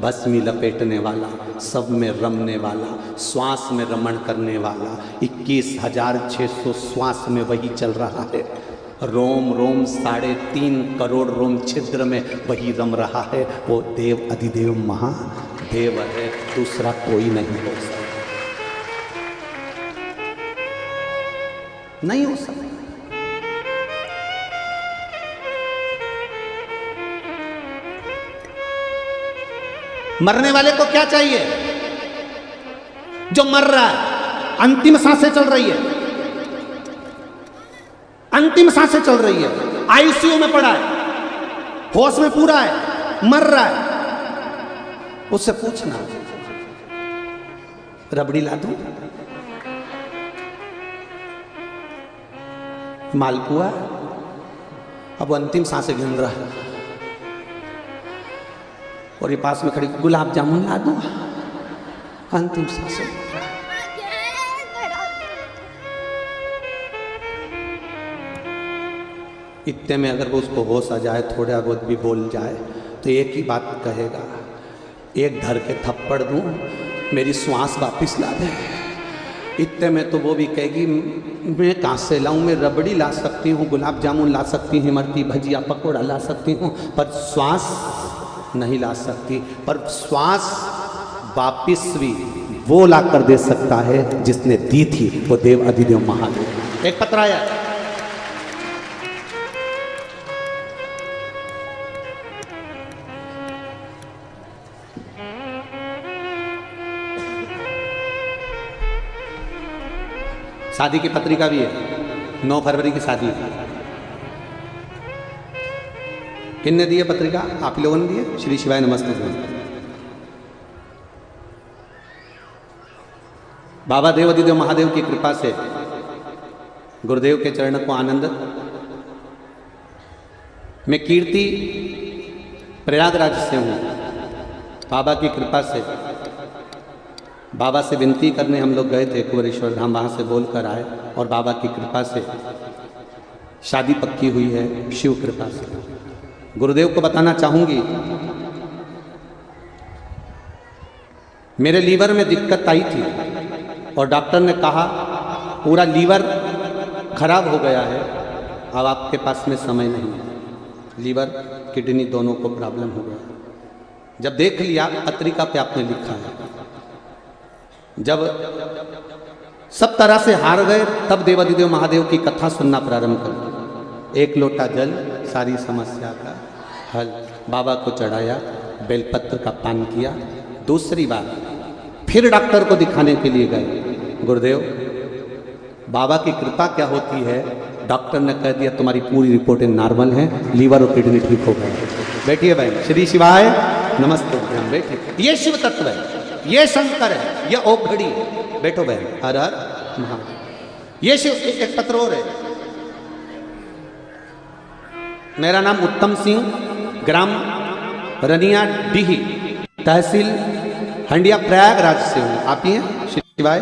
भस्मी लपेटने वाला, सब में रमने वाला, श्वास में रमण करने वाला, 21,600 श्वास में वही चल रहा है। रोम रोम 3.5 करोड़ रोम छिद्र में वही रम रहा है। वो देव अधिदेव महादेव है, दूसरा कोई नहीं हो सकता, नहीं हो सकता। मरने वाले को क्या चाहिए? जो मर रहा है, अंतिम सांसें चल रही है, अंतिम सांसें चल रही है, आईसीयू में पड़ा है, होश में पूरा है, मर रहा है, उससे पूछना रबड़ी ला दूं, मालपुआ, अब वो अंतिम सांसें गिन रहा है और ये पास में खड़ी गुलाब जामुन ला दूं, अंतिम सांसें। इतने में अगर वो उसको होश आ जाए, थोड़ा बहुत भी बोल जाए, तो एक ही बात कहेगा, एक धर के थप्पड़ दूं, मेरी श्वास वापिस ला दे। इतने में तो वो भी कहेगी मैं कहाँ से लाऊं, मैं रबड़ी ला सकती हूँ, गुलाब जामुन ला सकती हूँ, इमरती भजिया पकौड़ा ला सकती हूँ, पर श्वास नहीं ला सकती। पर श्वास वापिस भी वो ला कर दे सकता है जिसने दी थी, वो देव अधिदेव महादेव। एक पत्र आया, शादी की पत्रिका भी है, 9 फरवरी की शादी है। किसने दी है पत्रिका? आप लोगों ने दी है। श्री शिवाय नमस्ते। बाबा देव अधिदेव महादेव की कृपा से गुरुदेव के चरण को आनंद। मैं कीर्ति प्रयागराज से हूँ। बाबा की कृपा से बाबा से विनती करने हम लोग गए थे कुंवरेश्वर धाम, वहाँ से बोल कर आए और बाबा की कृपा से शादी पक्की हुई है, शिव कृपा से। गुरुदेव को बताना चाहूँगी, मेरे लीवर में दिक्कत आई थी और डॉक्टर ने कहा पूरा लीवर खराब हो गया है, अब आपके पास में समय नहीं है। लीवर किडनी दोनों को प्रॉब्लम हो गया। जब देख लिया पत्रिका पे आपने लिखा है, जब सब तरह से हार गए, तब देव अधिदेव महादेव की कथा सुनना प्रारंभ कर। एक लोटा जल, सारी समस्या का हल। बाबा को चढ़ाया, बेलपत्र का पान किया। दूसरी बार फिर डॉक्टर को दिखाने के लिए गए। गुरुदेव, बाबा की कृपा क्या होती है, डॉक्टर ने कह दिया तुम्हारी पूरी रिपोर्टें नॉर्मल हैं, लीवर और किडनी ठीक हो गए। बैठिए बहन, श्री शिवाय नमस्ते। बैठिए, ये शिव तत्व है, ये शंकर है, ये ओघड़ी है। बैठो बहन, हर हर महादेव। ये शिव। एक पत्र और है। मेरा नाम उत्तम सिंह, ग्राम रनिया डीही, तहसील हंडिया, प्रयागराज से हूँ। आप ही हैं? शिवाय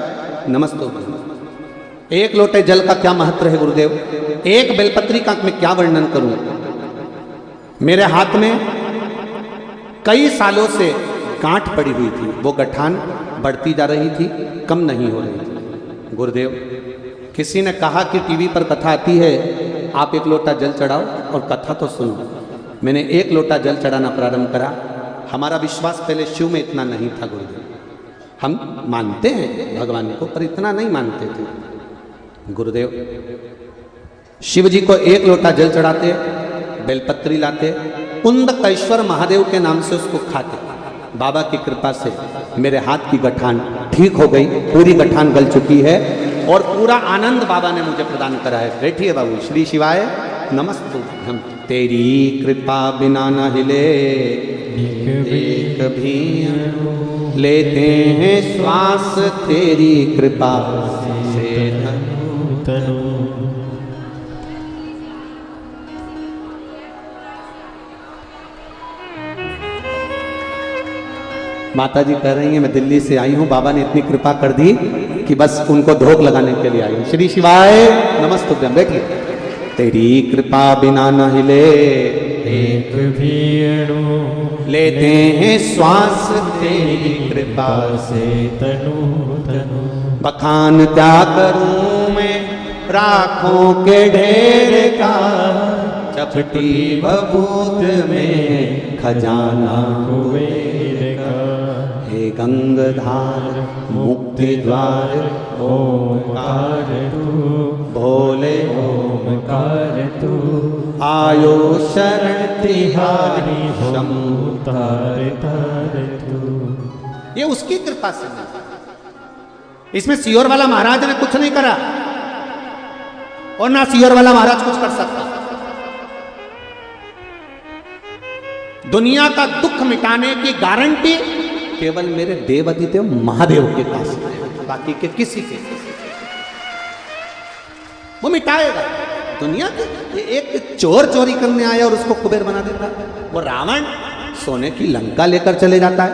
नमस्ते। एक लोटे जल का क्या महत्व है गुरुदेव, एक बेलपत्री का मैं क्या वर्णन करूं। मेरे हाथ में कई सालों से गांठ पड़ी हुई थी, वो गठान बढ़ती जा रही थी, कम नहीं हो रही थी। गुरुदेव, किसी ने कहा कि टीवी पर कथा आती है, आप एक लोटा जल चढ़ाओ और कथा तो सुनो। मैंने एक लोटा जल चढ़ाना प्रारंभ करा। हमारा विश्वास पहले शिव में इतना नहीं था गुरुदेव। हम मानते हैं भगवान को, पर इतना नहीं मानते थे। गुरुदेव, शिव जी को एक लोटा जल चढ़ाते, बेलपत्री लाते, कुंदकेश्वर महादेव के नाम से उसको खाते। बाबा की कृपा से मेरे हाथ की गठान ठीक हो गई, पूरी गठान गल चुकी है और पूरा आनंद बाबा ने मुझे प्रदान करा है। बैठिए बाबू, श्री शिवाय नमस्तु। हम तेरी कृपा बिना न हिले एक भी, लेते हैं श्वास तेरी कृपा से तनु। माता जी कह रही हैं मैं दिल्ली से आई हूँ, बाबा ने इतनी कृपा कर दी कि बस उनको धोख लगाने के लिए आई हूँ। श्री शिवाय नमस्तुभ्यम। बैठिए। तेरी कृपा बिना न हिले एक भी अणु लेते हैं श्वास, तेरी कृपा से तनु तनु। बखान क्या करूं मैं राखों के ढेर का, चपटी बबूत में खजाना कुबेर का। हे गंगाधार मुक्ति द्वार, ओमकार तू भोले ओमकार तू। आयो शरण तिहारी शंभु तार तार तू। ये उसकी कृपा से मिला। इसमें सियोर वाला महाराज ने कुछ नहीं करा और ना सियोर वाला महाराज कुछ कर सकता। दुनिया का दुख मिटाने की गारंटी केवल मेरे देवाधिदेव महादेव के पास है, बाकी के किसी के वो मिटाएगा। दुनिया के ये एक चोर चोरी करने आया और उसको कुबेर बना देता है। वो रावण सोने की लंका लेकर चले जाता है।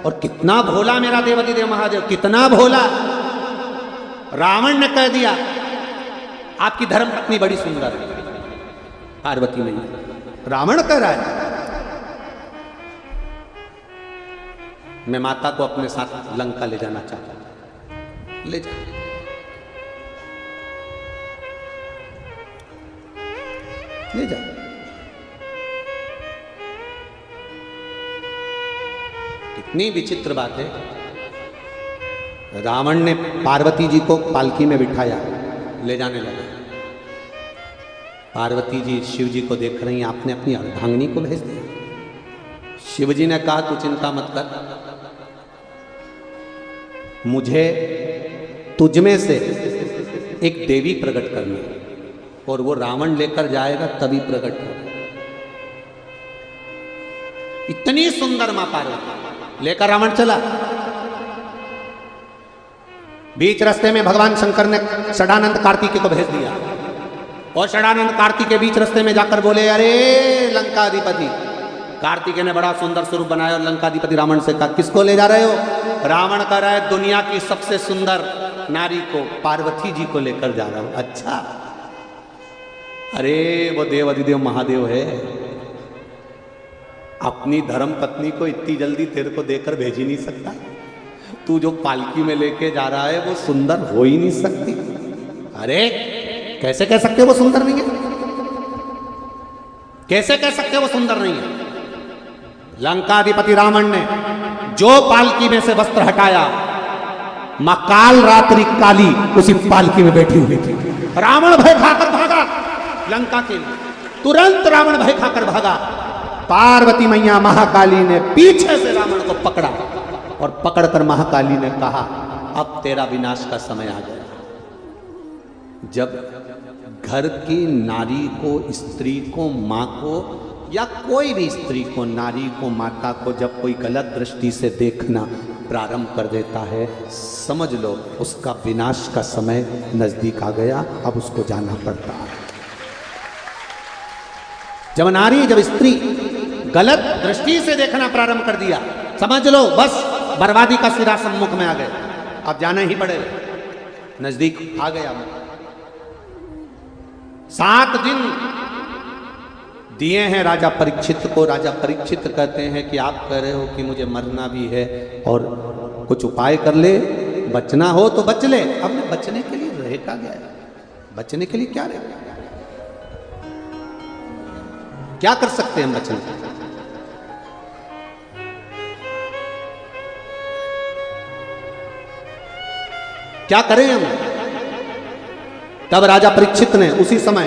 और कितना भोला मेरा देवाधिदेव महादेव, कितना भोला। रावण ने कह दिया आपकी धर्मपत्नी बड़ी सुंदर है, पार्वती मैया। रावण कह रहा है मैं माता को अपने साथ लंका ले जाना चाहता हूं। ले जा। ले जा। कितनी विचित्र बात है। रावण ने पार्वती जी को पालकी में बिठाया, ले जाने लगा। पार्वती जी शिव जी को देख रही हैं, आपने अपनी अर्धांगिनी को भेज दिया। शिव जी ने कहा तू चिंता मत कर, मुझे तुझमें से एक देवी प्रकट करनी है और वो रावण लेकर जाएगा तभी प्रकट होगा। इतनी सुंदर मां पार्वती लेकर रावण चला। बीच रास्ते में भगवान शंकर ने षडानंद कार्तिकेय को भेज दिया और षडानंद कार्तिकेय बीच रास्ते में जाकर बोले अरे लंकाधिपति। कार्तिकेय ने बड़ा सुंदर स्वरूप बनाया और लंकाधिपति रावण से कहा किसको ले जा रहे हो? रावण कह रहा है दुनिया की सबसे सुंदर नारी को, पार्वती जी को लेकर जा रहा हूं। अच्छा, अरे वो देवाधिदेव महादेव है, अपनी धर्म पत्नी को इतनी जल्दी तेरे को देकर भेज ही नहीं सकता। तू जो पालकी में लेके जा रहा है वो सुंदर हो ही नहीं सकती। अरे कैसे कह सकते हो वो सुंदर नहीं है? कैसे कह सकते हो वो सुंदर नहीं है? लंकाधिपति रावण ने जो पालकी में से वस्त्र हटाया, मां काल रात्रि काली उसी पालकी में बैठी हुई थी। रावण भय खाकर भागा लंका के लिए। तुरंत रावण भय खाकर भागा। पार्वती मैया महाकाली ने पीछे से रावण को पकड़ा और पकड़कर महाकाली ने कहा अब तेरा विनाश का समय आ गया। जब घर की नारी को, स्त्री को, मां को या कोई भी स्त्री को, नारी को, माता को जब कोई गलत दृष्टि से देखना प्रारंभ कर देता है, समझ लो उसका विनाश का समय नजदीक आ गया। अब उसको जाना पड़ता है। जब नारी, जब स्त्री गलत दृष्टि से देखना प्रारंभ कर दिया, समझ लो बस बर्बादी का सिरा सम्मुख में आ गया। अब जाना ही पड़ेगा, नजदीक आ गया। 7 दिन दिए हैं राजा परीक्षित को। राजा परीक्षित कहते हैं कि आप कह रहे हो कि मुझे मरना भी है और कुछ उपाय कर ले, बचना हो तो बच ले। अब बचने के लिए रह का गया है, बचने के लिए क्या रहेगा? क्या कर सकते हैं हम बचने के लिए? क्या करें हम? तब राजा परीक्षित ने उसी समय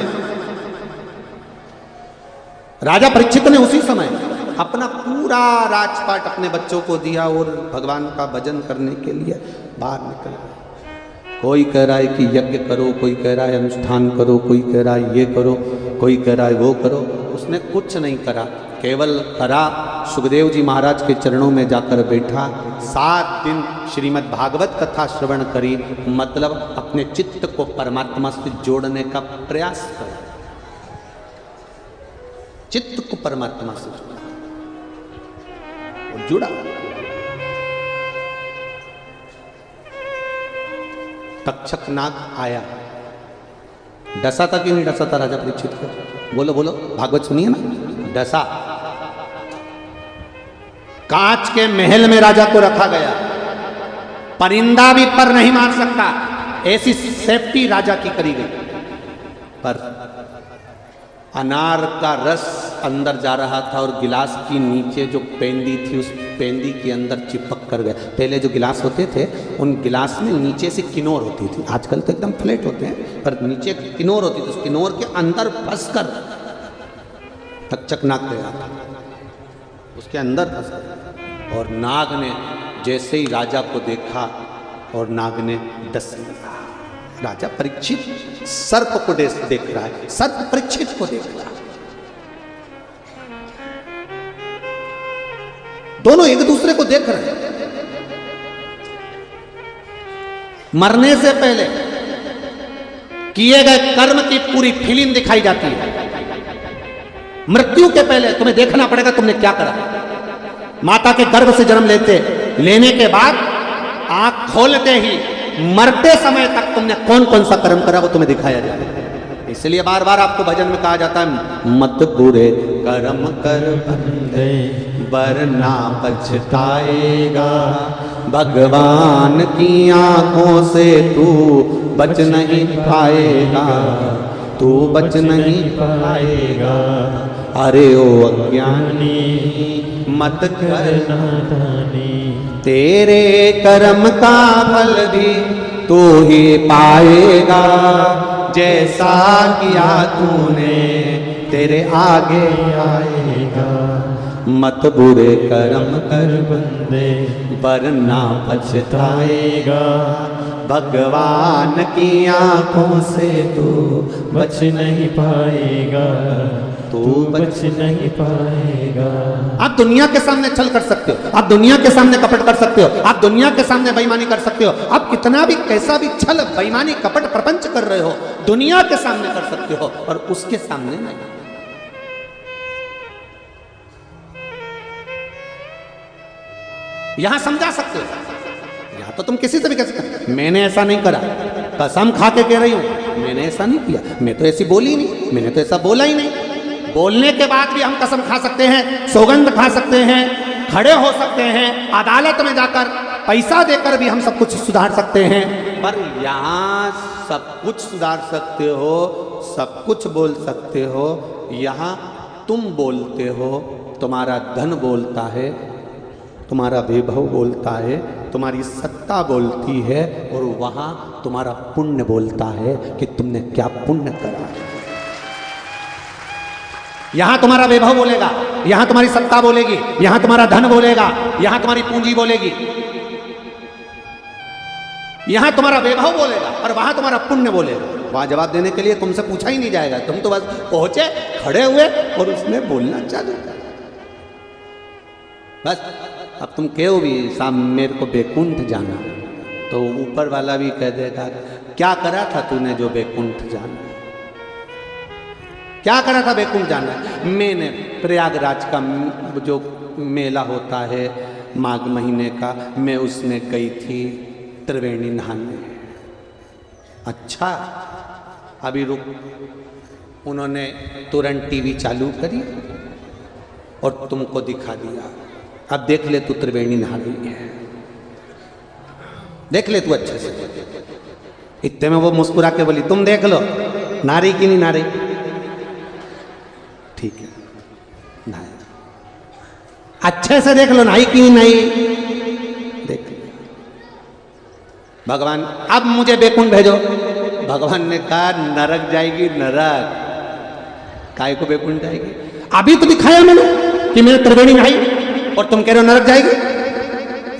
अपना पूरा राजपाट अपने बच्चों को दिया और भगवान का भजन करने के लिए बाहर निकल गया। कोई कह रहा है कि यज्ञ करो, कोई कह रहा है अनुष्ठान करो, कोई कह रहा है ये करो, कोई कह रहा है वो करो। उसने कुछ नहीं करा, केवल करा सुखदेव जी महाराज के चरणों में जाकर बैठा। 7 दिन श्रीमद् भागवत कथा श्रवण करी, मतलब अपने चित्त को परमात्मा से जोड़ने का प्रयास करा। चित्त को परमात्मा से जुड़ा। तक्षक नाग आया, डसा था कि नहीं डसा था राजा परीक्षित को? बोलो बोलो, भागवत सुनिए ना। डसा। कांच के महल में राजा को रखा गया, परिंदा भी पर नहीं मार सकता, ऐसी सेफ्टी राजा की करी गई। पर अनार का रस अंदर जा रहा था और गिलास की नीचे जो पेंदी थी उस पेंदी के अंदर चिपक कर गया। पहले जो गिलास होते थे उन गिलास में नीचे से किनोर होती थी, आजकल तो एकदम फ्लैट होते हैं, पर नीचे किनोर होती थी। उस किनोर के अंदर फंस कर तक्षक नाग गया, उसके अंदर फंस कर। और नाग ने जैसे ही राजा को देखा और नाग ने डस लिया। राजा परीक्षित सर्प को देख रहा है, सर्प परीक्षित को देख रहा है। दोनों एक दूसरे को देख रहे हैं। मरने से पहले किए गए कर्म की पूरी फिल्म दिखाई जाती है। मृत्यु के पहले तुम्हें देखना पड़ेगा तुमने क्या करा। माता के गर्भ से जन्म लेने के बाद आंख खोलते ही मरते समय तक तुमने कौन कौन सा कर्म करा वो तुम्हें दिखाया जाएगा। इसलिए बार बार आपको भजन में कहा जाता है, मत बुरे कर्म कर बंदे वरना पछताएगा, भगवान की आंखों से तू बच नहीं पाएगा, तू बच नहीं पाएगा। अरे ओ अज्ञानी मत कर नादानी, तेरे कर्म का फल भी तू ही पाएगा, जैसा किया तूने तेरे आगे आएगा। मत बुरे कर्म कर बंदे वरना पछताएगा, भगवान की आंखों से तू बच नहीं पाएगा, तू बच नहीं पाएगा। आप दुनिया के सामने छल कर सकते हो, आप दुनिया के सामने कपट कर सकते हो, आप दुनिया के सामने बेईमानी कर सकते हो, आप कितना भी कैसा भी छल बेईमानी कपट प्रपंच कर रहे हो दुनिया के सामने कर सकते हो, और उसके सामने नहीं। यहां समझा सकते हो, यहां तो तुम किसी से भी कह सकते हो मैंने ऐसा नहीं करा, कसम खा के कह रही हूं मैंने ऐसा नहीं किया, मैं तो ऐसी बोली नहीं, मैंने तो ऐसा बोला ही नहीं। बोलने के बाद भी हम कसम खा सकते हैं, सौगंध खा सकते हैं, खड़े हो सकते हैं, अदालत में जाकर पैसा देकर भी हम सब कुछ सुधार सकते हैं। पर यहाँ सब कुछ सुधार सकते हो, सब कुछ बोल सकते हो, यहाँ तुम बोलते हो, तुम्हारा धन बोलता है, तुम्हारा वैभव बोलता है, तुम्हारी सत्ता बोलती है, और वहाँ तुम्हारा पुण्य बोलता है कि तुमने क्या पुण्य करा। यहां तुम्हारा वैभव बोलेगा, यहां तुम्हारी सत्ता बोलेगी, यहां तुम्हारा धन बोलेगा, यहां तुम्हारी पूंजी बोलेगी, यहां तुम्हारा वैभव बोलेगा, और वहां तुम्हारा पुण्य बोलेगा। वहां जवाब देने के लिए तुमसे पूछा ही नहीं जाएगा, तुम तो बस पहुंचे, खड़े हुए और उसने बोलना चालू कर। बस अब तुम कहो भी साहब मेरे को बैकुंठ जाना, तो ऊपर वाला भी कह देगा क्या करा था तूने जो बैकुंठ जाना, क्या करा था बैकुंठ जाना। मैंने प्रयागराज का जो मेला होता है माघ महीने का, मैं उसमें गई थी त्रिवेणी नहाने। अच्छा अभी रुक, उन्होंने तुरंत टीवी चालू करी और तुमको दिखा दिया, अब देख ले तू त्रिवेणी नहा रही है, देख ले तू अच्छे से। इतने में वो मुस्कुरा के बोली तुम देख लो नारी की नहीं नारी, ठीक है नहाए, अच्छे से देख लो नहाई की नहीं, देख लो। भगवान अब मुझे बैकुंठ भेजो, भगवान ने कहा नरक जाएगी, नरक काय को बैकुंठ जाएगी, अभी तो दिखाया मैंने कि मैंने त्रिवेणी नहाई और तुम कह रहे हो नरक जाएगी।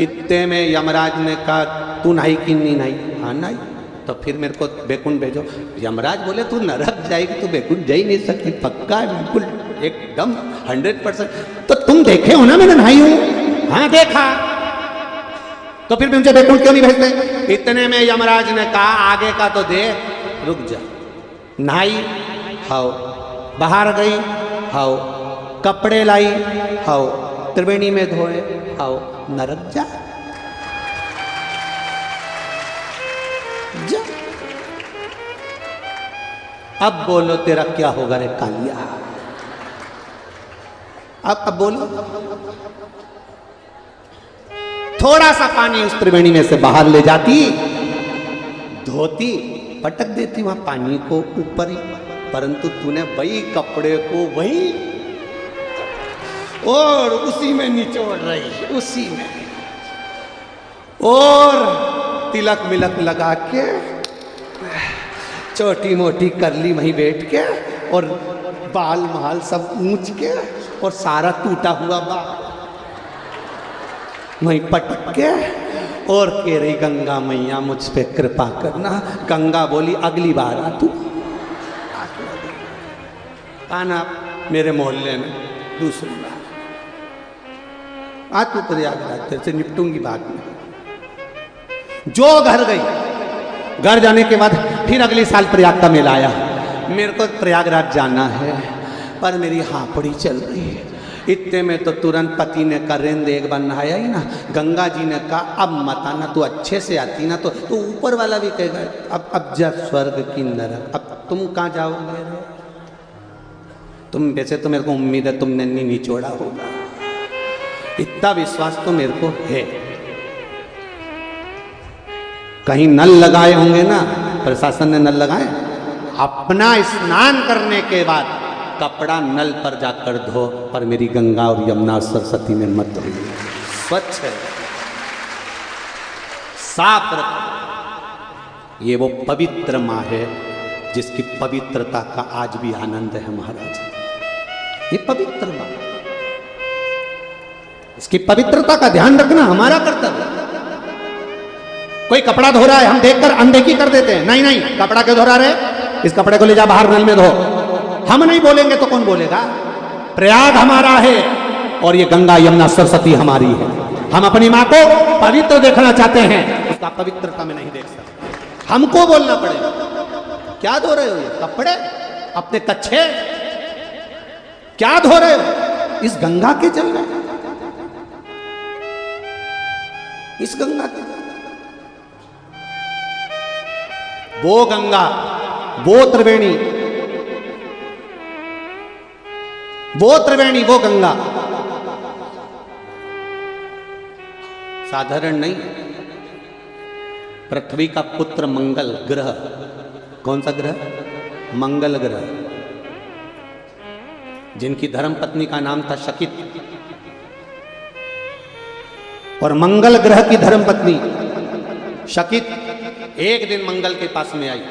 इतने में यमराज ने कहा तू नहाई की नहीं नहाई, हाँ नहाई, तो फिर मेरे को बैकुंठ भेजो। यमराज बोले तू नरक जाएगी, तू बैकुंठ जा ही नहीं सकती, पक्का बिल्कुल एकदम 100%। तो तुम देखे हो ना मैंने नहाई हूं, हाँ देखा, तो फिर मुझे बैकुंठ क्यों नहीं भेजते। इतने में यमराज ने कहा आगे का तो देख, रुक जा, नहाई हाओ, बाहर गई हाओ, कपड़े लाई हाओ, त्रिवेणी में धोए हाओ, नरक जा, जा। अब बोलो तेरा क्या होगा रे कालिया। अब बोलो। थोड़ा सा पानी उस त्रिवेणी में से बाहर ले जाती, धोती, पटक देती वहां पानी को ऊपर ही, परंतु तूने वही कपड़े को वही और उसी में निचोड़ रही, उसी में, और तिलक मिलक लगा के छोटी मोटी कर ली वहीं बैठ के, और बाल महाल सब ऊंच के, और सारा टूटा हुआ बाल वहीं पटक के, और कह रही गंगा मैया मुझ पे कृपा करना। गंगा बोली अगली बार आ तू, आना मेरे मोहल्ले में दूसरी बार आ तू, प्रयागराज तेरे से निपटूंगी बाद में। जो घर गई, घर जाने के बाद फिर अगले साल प्रयाग का मेला आया। मेरे को प्रयागराज जाना है पर मेरी हापड़ी चल रही है। इतने में तो तुरंत पति ने करें एक बार नहाया ही ना, गंगा जी ने कहा अब मत आना, तू अच्छे से आती ना तो ऊपर वाला भी कहेगा अब जा स्वर्ग की नरक, अब तुम कहाँ जाओगे। तुम वैसे तो मेरे को उम्मीद है तुमने नहीं निचोड़ा होगा, इतना विश्वास तो मेरे को है। कहीं नल लगाए होंगे ना, प्रशासन ने नल लगाए, अपना स्नान करने के बाद कपड़ा नल पर जाकर धो, पर मेरी गंगा और यमुना और सरस्वती में मत धो, स्वच्छ है, साफ रख। ये वो पवित्र माँ है जिसकी पवित्रता का आज भी आनंद है महाराज। ये पवित्र माँ, इसकी पवित्रता का ध्यान रखना हमारा कर्तव्य। कोई कपड़ा धो रहा है, हम देखकर अनदेखी कर देते हैं, नहीं नहीं कपड़ा क्यों धो रहा है, इस कपड़े को ले जा बाहर नल में धो। हम नहीं बोलेंगे तो कौन बोलेगा। प्रयाग हमारा है और ये गंगा यमुना सरस्वती हमारी है। हम अपनी माँ को पवित्र देखना चाहते हैं, उसका पवित्रता में नहीं देख सकते, हमको बोलना पड़ेगा। क्या धो रहे हो ये कपड़े, अपने कच्छे क्या धो रहे हो, इस गंगा के जल में, इस गंगा के, वो गंगा, वो त्रिवेणी, वो त्रिवेणी, वो गंगा साधारण नहीं। पृथ्वी का पुत्र मंगल ग्रह, कौन सा ग्रह, मंगल ग्रह, जिनकी धर्मपत्नी का नाम था शकित, और मंगल ग्रह की धर्मपत्नी शकित एक दिन मंगल के पास में आई,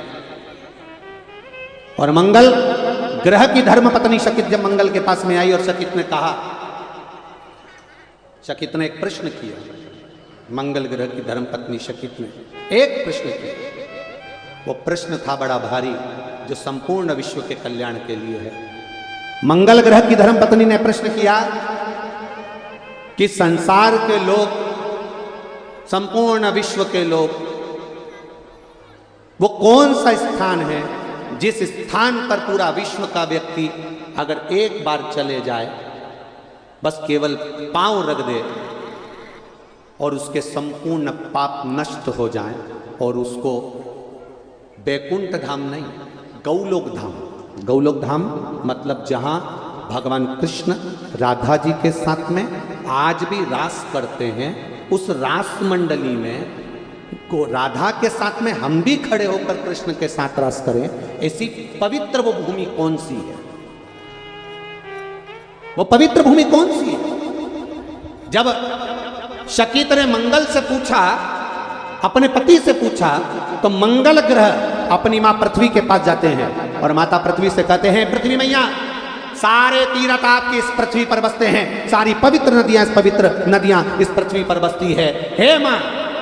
और मंगल ग्रह की धर्मपत्नी शकित जब मंगल के पास में आई और शकित ने कहा, शकित ने एक प्रश्न किया, मंगल ग्रह की धर्मपत्नी शकित ने एक प्रश्न किया। वो प्रश्न था बड़ा भारी, जो संपूर्ण विश्व के कल्याण के लिए है। मंगल ग्रह की धर्मपत्नी ने प्रश्न किया कि संसार के लोग, संपूर्ण विश्व के लोग, वो कौन सा स्थान है जिस स्थान पर पूरा विश्व का व्यक्ति अगर एक बार चले जाए, बस केवल पांव रख दे और उसके संपूर्ण पाप नष्ट हो जाएं, और उसको बैकुंठ धाम नहीं, गौलोक धाम, गौलोक धाम मतलब जहां भगवान कृष्ण राधा जी के साथ में आज भी रास करते हैं, उस रास मंडली में को राधा के साथ में हम भी खड़े होकर कृष्ण के साथ रास करें, ऐसी पवित्र वो भूमि कौन सी है, वो पवित्र भूमि कौन सी है। जब शकीत ने मंगल से पूछा, अपने पति से पूछा, तो मंगल ग्रह अपनी मां पृथ्वी के पास जाते हैं और माता पृथ्वी से कहते हैं, पृथ्वी मैया सारे तीर्थ आपकी इस पृथ्वी पर बसते हैं, सारी पवित्र नदियां इस पवित्र नदियां इस पृथ्वी पर बसती है। हे मां,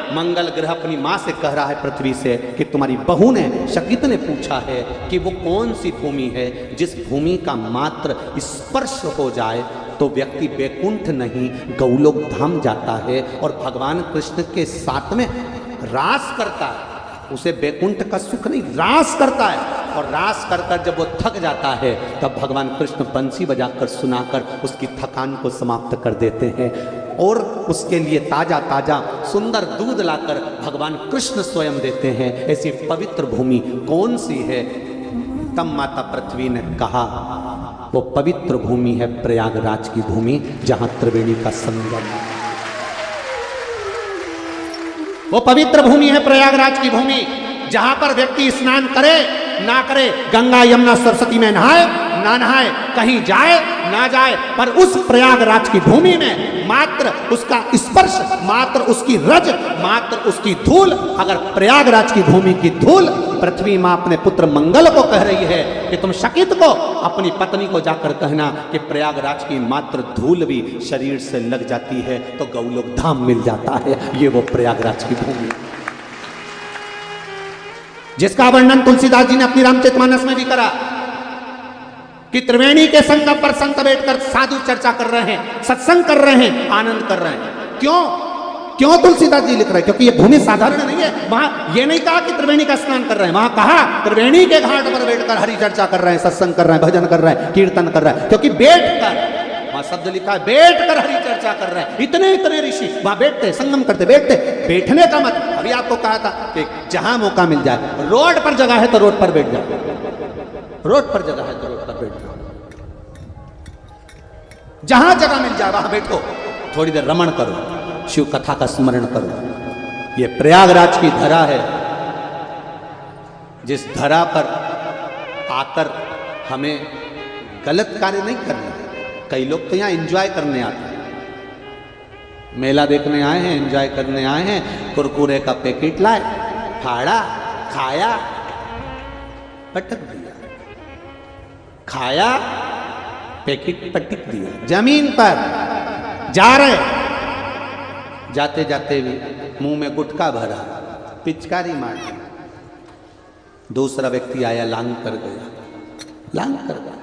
मंगल ग्रह अपनी मां से कह रहा है पृथ्वी से कि तुम्हारी बहू ने, शकीत ने पूछा है कि वो कौन सी भूमि है जिस भूमि का मात्र स्पर्श हो जाए तो व्यक्ति बैकुंठ नहीं गौलोक धाम जाता है और भगवान कृष्ण के साथ में रास करता है। उसे बैकुंठ का सुख नहीं, रास करता है, और रास कर कर जब वो थक जाता है तब भगवान कृष्ण बंसी बजाकर सुनाकर उसकी थकान को समाप्त कर देते हैं, और उसके लिए ताजा ताजा सुंदर दूध लाकर भगवान कृष्ण स्वयं देते हैं। ऐसी पवित्र भूमि कौन सी है, तब माता पृथ्वी ने कहा वो पवित्र भूमि है प्रयागराज की भूमि, जहां त्रिवेणी का संगम है। वो पवित्र भूमि है प्रयागराज की भूमि, जहां पर व्यक्ति स्नान करे ना करे, गंगा यमुना सरस्वती में नहाए ना नहाए, कहीं जाए ना जाए, पर उस प्रयागराज की भूमि में मात्र उसका स्पर्श, मात्र उसकी रज, मात्र उसकी धूल, अगर प्रयागराज की भूमि की धूल पृथ्वी मां अपने पुत्र मंगल को कह रही है कि तुम शकित को अपनी पत्नी को जाकर कहना कि प्रयागराज की मात्र धूल भी शरीर से लग जाती है तो गौलोक धाम मिल जाता है। ये वो प्रयागराज की भूमि जिसका वर्णन तुलसीदास जी ने अपनी रामचरितमानस में भी करा कि त्रिवेणी के संगम पर संत बैठकर साधु चर्चा कर रहे हैं, सत्संग कर रहे हैं, आनंद कर रहे हैं। क्यों तुलसीदास जी लिख रहे हैं? क्योंकि ये भूमि साधारण नहीं है। वहां ये नहीं कहा कि त्रिवेणी का स्नान कर रहे हैं, वहां कहा त्रिवेणी के घाट पर बैठकर हरि चर्चा कर रहे हैं, सत्संग कर रहे हैं, भजन कर रहे हैं, कीर्तन कर रहे हैं। क्योंकि बैठकर, वहां शब्द लिखा है बैठकर हरि चर्चा कर रहे हैं। इतने ऋषि वहां बैठते, संगम करते, बैठते। बैठने का मत, अभी आपको कहा था कि जहां मौका मिल जाए, रोड पर जगह है तो रोड पर बैठ जाओ, रोड पर जगह है तो रोड पर बैठ जाओ, जहां जगह मिल जाए वहां बैठो, थोड़ी देर रमण करो, शिव कथा का स्मरण करो। ये प्रयागराज की धरा है, जिस धरा पर आकर हमें गलत कार्य नहीं करना। कई लोग तो यहां एंजॉय करने आते हैं, मेला देखने आए हैं, एंजॉय करने आए हैं, कुरकुरे का पैकेट लाए, फाड़ा, खाया, पटक दिया, खाया, पैकेट पटक दिया, जमीन पर जा रहे, जाते जाते भी मुंह में गुटखा भरा, पिचकारी मार, दूसरा व्यक्ति आया, लांग कर गया, लांग कर गया।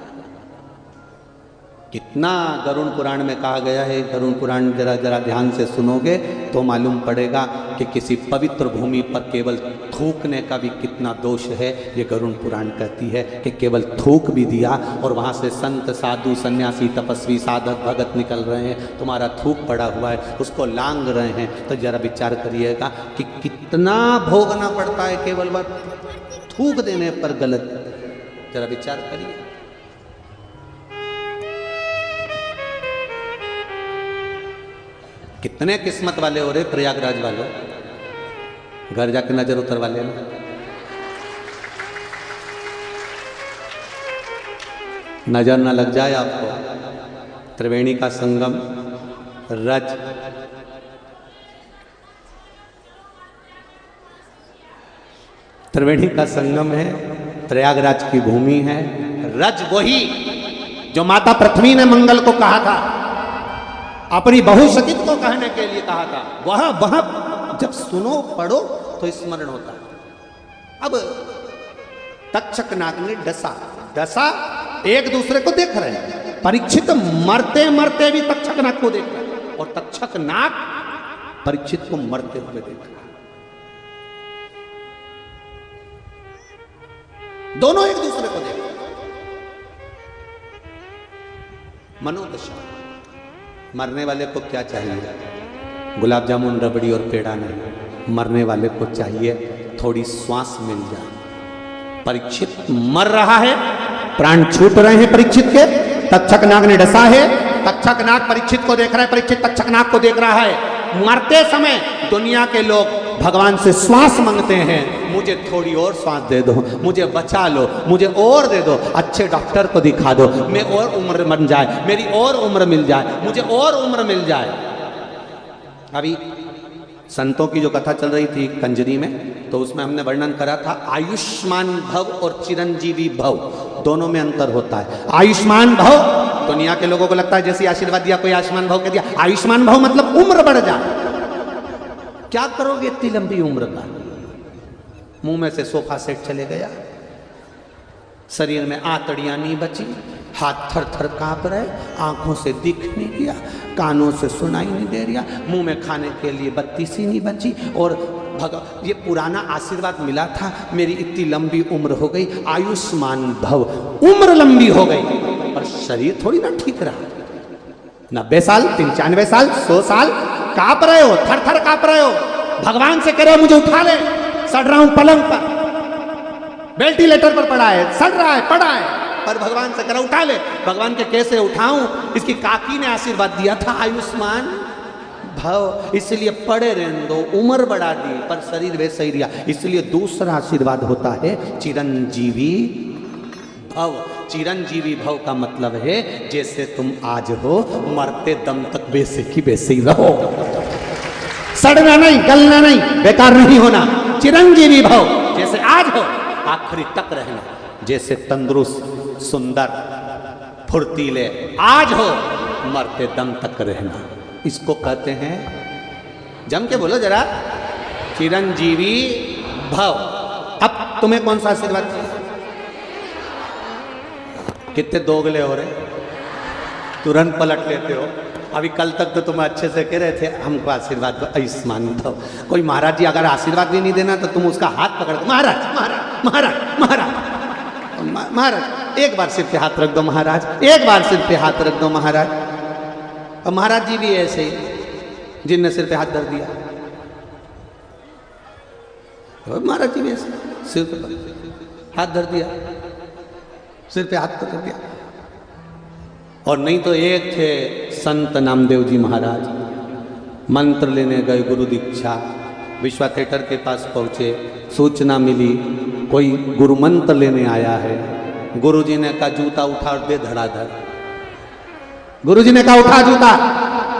कितना गरुड़ पुराण में कहा गया है, गरुड़ पुराण जरा जरा ध्यान से सुनोगे तो मालूम पड़ेगा कि किसी पवित्र भूमि पर केवल थूकने का भी कितना दोष है। ये गरुड़ पुराण कहती है कि केवल थूक भी दिया और वहाँ से संत साधु सन्यासी तपस्वी साधक भगत निकल रहे हैं, तुम्हारा थूक पड़ा हुआ है, उसको लांग रहे हैं, तो जरा विचार करिएगा कि कितना भोगना पड़ता है केवल वह थूक देने पर गलत। जरा विचार करिए। कितने किस्मत वाले हो रहे प्रयागराज वाले, घर जाके नजर उतरवा लेना। नजर ना लग जाए आपको। त्रिवेणी का संगम, रज, त्रिवेणी का संगम है, प्रयागराज की भूमि है। रज वही जो माता पृथ्वी ने मंगल को कहा था, अपनी बहुशकित को कहने के लिए कहा था, वह जब सुनो पढ़ो तो स्मरण होता है। अब तक्षक नाग ने डसा एक दूसरे को देख रहे हैं। परीक्षित मरते मरते भी तक्षक नाग को देख रहे हैं और तक्षक नाग परीक्षित को मरते हुए देख रहे हैं। दोनों एक दूसरे को देख रहे हैं। मनोदशा। मरने वाले को क्या चाहिए? गुलाब जामुन, रबड़ी और पेड़ा नहीं। मरने वाले को चाहिए थोड़ी श्वास मिल जाए। परीक्षित मर रहा है, प्राण छूट रहे हैं परीक्षित के। तक्षक नाग ने डसा है, तक्षक नाग परीक्षित को देख रहा है, परीक्षित तक्षक नाग को देख रहा है। मरते समय दुनिया के लोग भगवान से श्वास मांगते हैं, मुझे थोड़ी और श्वास दे दो, मुझे बचा लो, मुझे और दे दो, अच्छे डॉक्टर को दिखा दो, मैं और उम्र बन जाए, मेरी और उम्र मिल जाए, मुझे और उम्र मिल जाए। अभी संतों की जो कथा चल रही थी कंजरी में, तो उसमें हमने वर्णन करा था आयुष्मान भव और चिरंजीवी भव, दोनों में अंतर होता है। आयुष्मान भव दुनिया के लोगों को लगता है जैसे आशीर्वाद दिया कोई आयुष्मान भव कह दिया। आयुष्मान भव मतलब उम्र बढ़ जाए। क्या करोगे इतनी लंबी उम्र का? मुंह में से सोफा सेट चले गया, शरीर में आंतड़ियां नहीं बची, हाथ थर थर कांप रहे, आंखों से दिख नहीं दिया, कानों से सुनाई नहीं दे रहा, मुंह में खाने के लिए बत्ती सी नहीं बची, और ये पुराना आशीर्वाद मिला था, मेरी इतनी लंबी उम्र हो गई, आयुष्मान भव, उम्र लंबी हो गई, पर शरीर थोड़ी ना ठीक रहा। 90 साल, 95 साल, 100 साल कांप रहे हो, थर थर कांप रहे हो, भगवान से कह रहे हो मुझे उठा ले, सड़ रहा हूं पलंग पर। वेंटिलेटर पर पड़ा है, सड़ रहा है, पड़ा है, पर भगवान से करा उठा ले। भगवान के कैसे उठाऊं? इसकी काकी ने आशीर्वाद दिया था आयुष्मान भव, इसलिए पड़े रहने दो, उम्र बढ़ा दी पर शरीर वैसे ही रिया। इसलिए दूसरा आशीर्वाद होता है चिरंजीवी भव। चिरंजीवी भव का मतलब है जैसे तुम आज हो, मरते दम तक वैसे की वैसे ही रहो, सड़ना नहीं, गलना नहीं, बेकार नहीं होना। चिरंजीवी भव, जैसे आज हो आखिरी तक रहना, जैसे तंदुरुस्त, सुंदर, फुर्तीले आज हो, मरते दम तक रहना। इसको कहते हैं, जम के बोलो जरा, चिरंजीवी भव। अब तुम्हें कौन सा आशीर्वाद चाहिए? कितने दोगले हो रहे, तुरंत पलट लेते हो। अभी कल तक तो तुम अच्छे से कह रहे थे हमको आशीर्वाद दो, आयुष्मान दो। कोई महाराज जी अगर आशीर्वाद भी नहीं देना तो तुम उसका हाथ पकड़ दो, महाराज महाराज महाराज महाराज महाराज, एक बार सिर पे हाथ रख दो महाराज, एक बार सिर पे हाथ रख दो महाराज। और महाराज जी भी ऐसे ही, जिनने सिर पे हाथ धर दिया, और महाराज जी भी ऐसे सिर पे हाथ धर दिया, सिर पे हाथ धर दिया। और नहीं तो एक थे संत नामदेव जी महाराज, मंत्र लेने गए, गुरु दीक्षा, विश्वा थिएटर के पास पहुंचे, सूचना मिली कोई गुरु मंत्र लेने आया है। गुरुजी ने कहा जूता उठा और दे धड़ाधड़। गुरुजी ने कहा उठा जूता,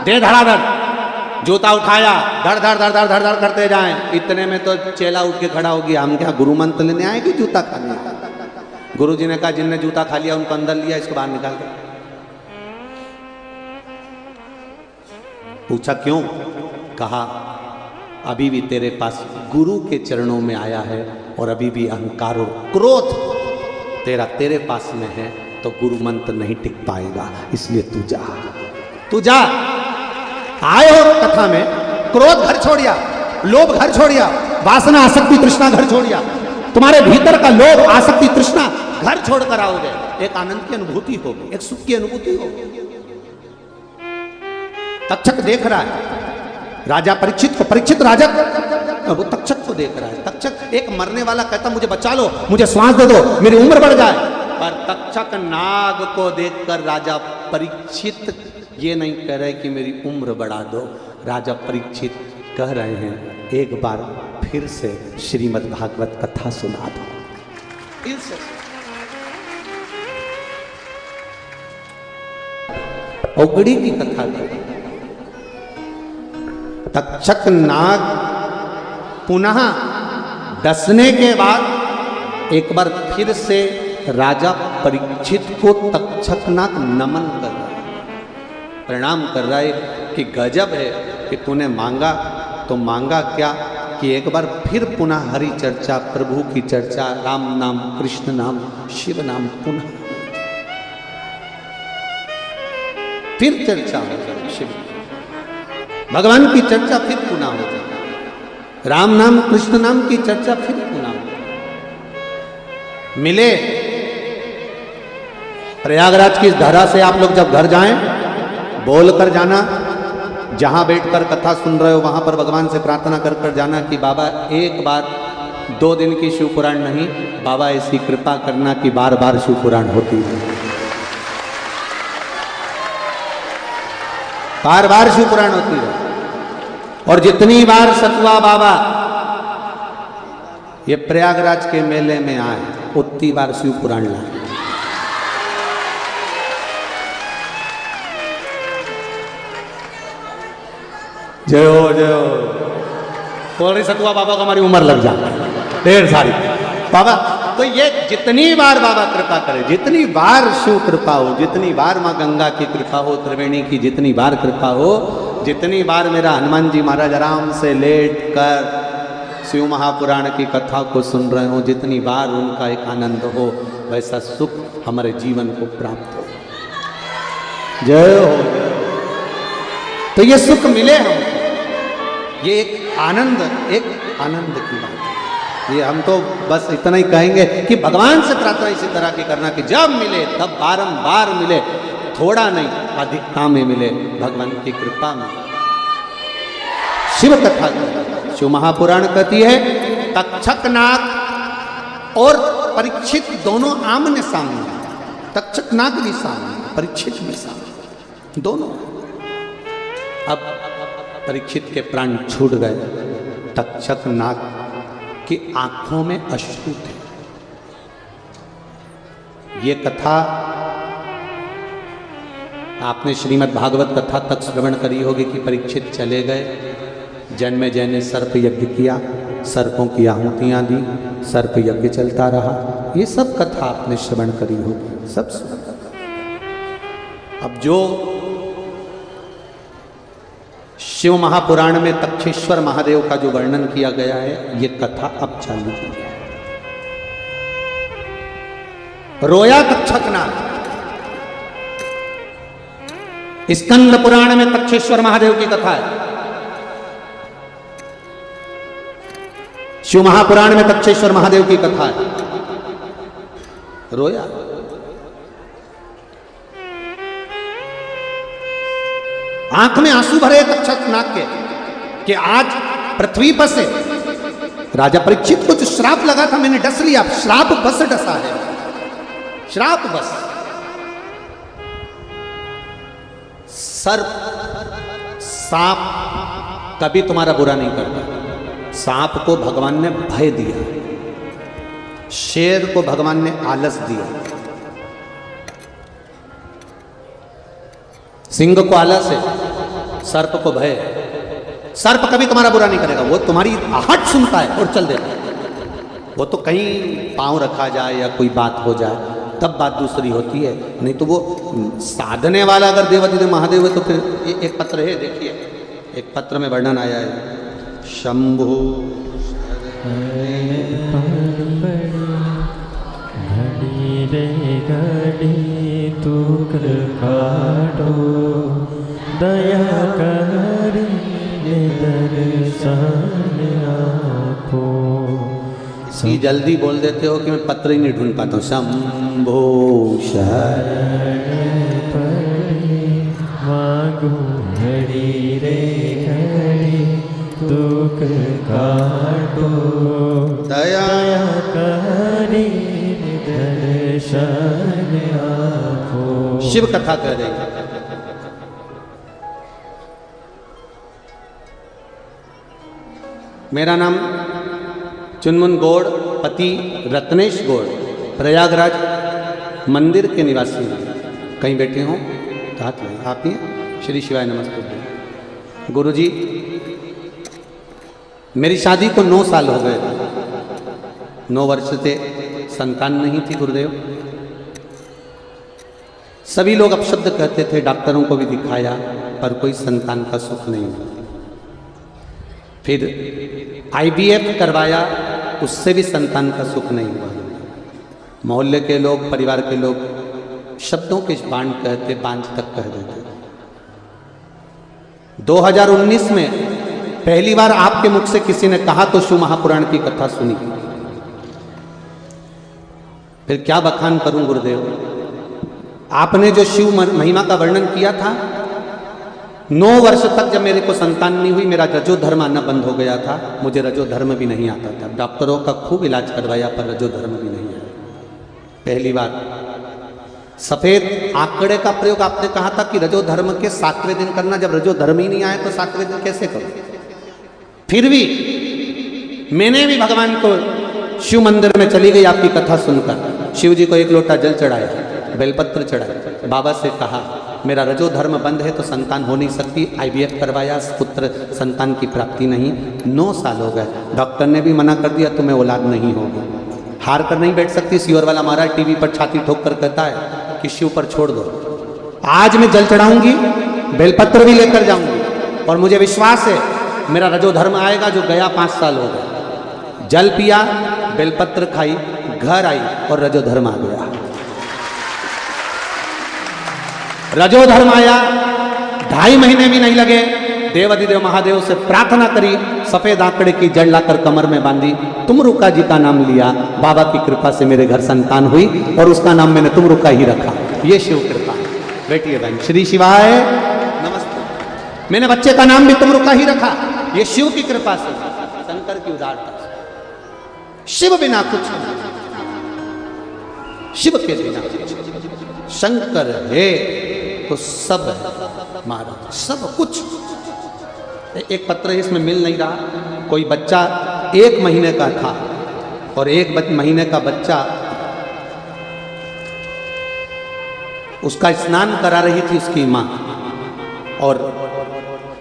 दे धड़ाधड़। जूता उठाया, धड़ धड़ धड़ धड़ धड़ धड़ करते जाएं। इतने में तो चेला उठ के खड़ा हो गया, हम क्या गुरु मंत्र लेने आए कि जूता खाने? गुरुजी ने कहा जिनने जूता खा लिया उनको अंदर लिया, इसको बाहर निकाल दो। पूछा क्यों? कहा अभी भी तेरे पास गुरु के चरणों में आया है और अभी भी अहंकार और क्रोध तेरे पास में है, तो गुरु मंत्र नहीं टिक पाएगा, इसलिए तू जा, तू जा। आए हो कथा में, क्रोध घर छोड़िया, लोभ घर छोड़िया, वासना आसक्ति तृष्णा घर छोड़िया, तुम्हारे भीतर का लोभ आसक्ति तृष्णा घर छोड़कर आओगे, एक आनंद की अनुभूति होगी, एक सुख की अनुभूति होगी। तक्षक देख रहा है राजा परीक्षित को, परीक्षित राजा वो तक्षक को देख रहा है। तक्षक एक मरने वाला कहता मुझे बचा लो, मुझे श्वास दे दो, मेरी उम्र बढ़ जाए। पर तक्षक नाग को देखकर राजा परीक्षित ये नहीं कह रहे कि मेरी उम्र बढ़ा दो, राजा परीक्षित कह रहे हैं एक बार फिर से श्रीमद् भागवत कथा सुना दो, फिर से। औगड़ी की कथा थी। तक्षक नाग पुनः डसने के बाद एक बार फिर से राजा परीक्षित को तक्षक नाग नमन कर रहा है, प्रणाम कर रहा है कि गजब है कि तूने मांगा तो मांगा क्या कि एक बार फिर पुनः हरि चर्चा, प्रभु की चर्चा, राम नाम, कृष्ण नाम, शिव नाम, पुनः फिर चर्चा हो जाए, शिव भगवान की चर्चा फिर पुनः हो जाए, राम नाम कृष्ण नाम की चर्चा फिर पुनः हो जाए। मिले प्रयागराज की इस धरा से आप लोग जब घर जाएं, बोल कर जाना, जहां बैठकर कथा सुन रहे हो वहां पर भगवान से प्रार्थना कर कर जाना कि बाबा एक बार 2 दिन की शिव पुराण नहीं, बाबा ऐसी कृपा करना कि बार बार शिव पुराण होती है, बार बार शिव पुराण होती है। और जितनी बार सतुआ बाबा ये प्रयागराज के मेले में आए उतनी बार शिव पुराण लाए। जय हो जय हो। बोल रही सतुआ बाबा को हमारी उम्र लग जाए ढेर सारी बाबा। तो ये जितनी बार बाबा कृपा करे, जितनी बार शिव कृपा हो, जितनी बार माँ गंगा की कृपा हो, त्रिवेणी की जितनी बार कृपा हो, जितनी बार मेरा हनुमान जी महाराज आराम से लेट कर शिव महापुराण की कथा को सुन रहे हो, जितनी बार उनका एक आनंद हो, वैसा सुख हमारे जीवन को प्राप्त हो। जय हो। तो ये सुख मिले हमको, ये एक आनंद की बात है। ये हम तो बस इतना ही कहेंगे कि भगवान से प्रार्थना इसी तरह की करना कि जब मिले तब बारंबार मिले, थोड़ा नहीं अधिकता में मिले, भगवान की कृपा में। शिव कथा शिव महापुराण कहती है तक्षक नाग और परीक्षित दोनों आमने सामने, तक्षक नाग भी सामने, परीक्षित भी सामने, दोनों। अब परीक्षित के प्राण छूट गए। तक्षक नाग की आंखों में अश्रु थे। ये कथा आपने श्रीमद् भागवत कथा तक श्रवण करी होगी कि परीक्षित चले गए, जन्मेजय ने सर्प यज्ञ किया, सर्पों की आहुतियां दी, सर्प यज्ञ चलता रहा। ये सब कथा आपने श्रवण करी होगी, सब सुना। अब जो शिव महापुराण में तक्षेश्वर महादेव का जो वर्णन किया गया है, ये कथा अब चालू की है। रोया तक्षक नाग। स्कंद पुराण में तक्षेश्वर महादेव की कथा है। शिव महापुराण में तक्षेश्वर महादेव की कथा है। रोया। आंख में आंसू भरे तक्षक नाग के कि आज पृथ्वी पर से राजा परीक्षित को जो श्राप लगा था मैंने डस लिया, श्राप बस डसा है, श्राप बस। सर्प सांप कभी तुम्हारा बुरा नहीं करता। सांप को भगवान ने भय दिया, शेर को भगवान ने आलस दिया, सिंह को आलस है, सर्प को भय। सर्प कभी तुम्हारा बुरा नहीं करेगा, वो तुम्हारी आहट सुनता है और चल देता है। वो तो कहीं पांव रखा जाए या कोई बात हो जाए तब बात दूसरी होती है, नहीं तो वो साधने वाला अगर देवाधिदेव महादेव है तो फिर एक पत्र है, देखिए एक पत्र में वर्णन आया है। शंभु घड़ी रे घड़ी तू काटो दया करी दर्शन आपो। इसकी जल्दी बोल देते हो कि मैं पत्र ही नहीं ढूंढ पाता हूँ। शंभो शरण पड़ी मांगू घड़ी रे घड़ी दुख काटो दया करी दर्शन आपो। शिव कथा कह रही। मेरा नाम चुनमुन गौड़, पति रत्नेश गौड़, प्रयागराज मंदिर के निवासी हैं। कहीं बैठे हों तो हाथ लगाइए। आप ही हैं? श्री शिवाय नमस्ते। गुरुजी, मेरी शादी को 9 साल हो गए थे। 9 वर्ष से संतान नहीं थी गुरुदेव। सभी लोग अपशब्द कहते थे, डॉक्टरों को भी दिखाया पर कोई संतान का सुख नहीं हुआ। फिर IVF करवाया, उससे भी संतान का सुख नहीं हुआ। मोहल्ले के लोग, परिवार के लोग शब्दों के बांध कहते, बांध तक कह देते। 2019 में पहली बार आपके मुख से किसी ने कहा तो शिव महापुराण की कथा सुनी। फिर क्या बखान करूं गुरुदेव। आपने जो शिव महिमा का वर्णन किया था, 9 वर्ष तक जब मेरे को संतान नहीं हुई, मेरा रजो धर्म आना बंद हो गया था। मुझे रजो धर्म भी नहीं आता था। डॉक्टरों का खूब इलाज करवाया पर रजो धर्म भी नहीं आया। पहली बार सफेद आंकड़े का प्रयोग आपने कहा था कि रजो धर्म के 7वें दिन करना। जब रजो धर्म ही नहीं आया तो 7वें दिन कैसे करो। फिर भी मैंने भी भगवान को शिव मंदिर में चली गई आपकी कथा सुनकर। शिव जी को 1 लोटा जल चढ़ाया, बेलपत्र चढ़ाया, बाबा से कहा मेरा रजो धर्म बंद है तो संतान हो नहीं सकती। IVF करवाया, पुत्र संतान की प्राप्ति नहीं। 9 साल हो गए। डॉक्टर ने भी मना कर दिया तुम्हें औलाद नहीं होगी। हार कर नहीं बैठ सकती। सियोर वाला महाराज टीवी पर छाती ठोक कर कहता है कि शिव पर छोड़ दो। आज मैं जल चढ़ाऊंगी, बेलपत्र भी लेकर जाऊंगी और मुझे विश्वास है मेरा रजो धर्म आएगा। जो गया 5 साल हो गए। जल पिया, बेलपत्र खाई, घर आई और रजो धर्म आ गया। रजो धर्म आया, 2.5 महीने भी नहीं लगे। देवाधिदेव महादेव से प्रार्थना करी, सफेद आंकड़े की जड़ लाकर कमर में बांधी, तुमरुका जी का नाम लिया। बाबा की कृपा से मेरे घर संतान हुई और उसका नाम मैंने तुमरुका ही रखा। ये शिव कृपा। बैठिए बहन। श्री शिवाय नमस्ते। मैंने बच्चे का नाम भी तुमरुका ही रखा। ये शिव की कृपा से, शंकर की उदारता से। शिव बिना कुछ नहीं। शिव के बिना शंकर है तो सब है महाराज, सब कुछ। एक पत्र इसमें मिल नहीं रहा। कोई बच्चा 1 महीने का था और 1 महीने का बच्चा, उसका स्नान करा रही थी उसकी माँ, और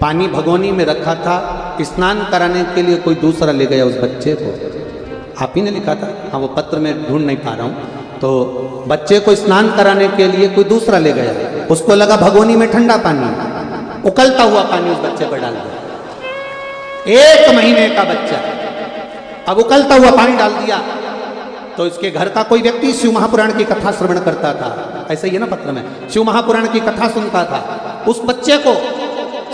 पानी भगोनी में रखा था। स्नान कराने के लिए कोई दूसरा ले गया उस बच्चे को। आप ही ने लिखा था, हाँ वो पत्र में ढूंढ नहीं पा रहा हूँ। तो बच्चे को स्नान कराने के लिए कोई दूसरा ले गया, उसको लगा भगोनी में ठंडा पानी, उकलता हुआ पानी उस बच्चे पर डाल दिया। 1 महीने का बच्चा, अब उकलता हुआ पानी डाल दिया। तो इसके घर का कोई व्यक्ति शिव महापुराण की कथा श्रवण करता था, ऐसा ही है ना पत्र में, शिव महापुराण की कथा सुनता था। उस बच्चे को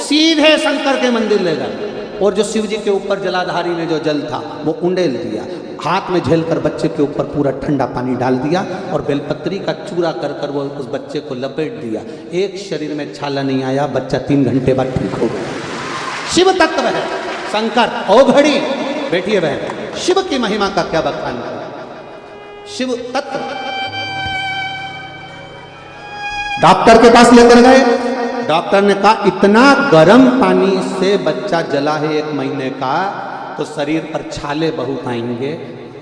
सीधे शंकर के मंदिर ले गए और जो शिव जी के ऊपर जलाधारी में जो जल था वो उंडेल दिया, हाथ में झेल कर बच्चे के ऊपर पूरा ठंडा पानी डाल दिया और बेलपत्री का चूरा कर कर वो उस बच्चे को लपेट दिया। एक शरीर में छाला नहीं आया, बच्चा 3 घंटे बाद ठीक हो गया। शिव तत्व है शंकर। ओ घड़ी बैठिए बहन, शिव की महिमा का क्या बखान है। शिव तत्व। डॉक्टर के पास लेकर गए, डॉक्टर ने कहा इतना गर्म पानी से बच्चा जला है 1 महीने का तो शरीर पर छाले बहुत आएंगे,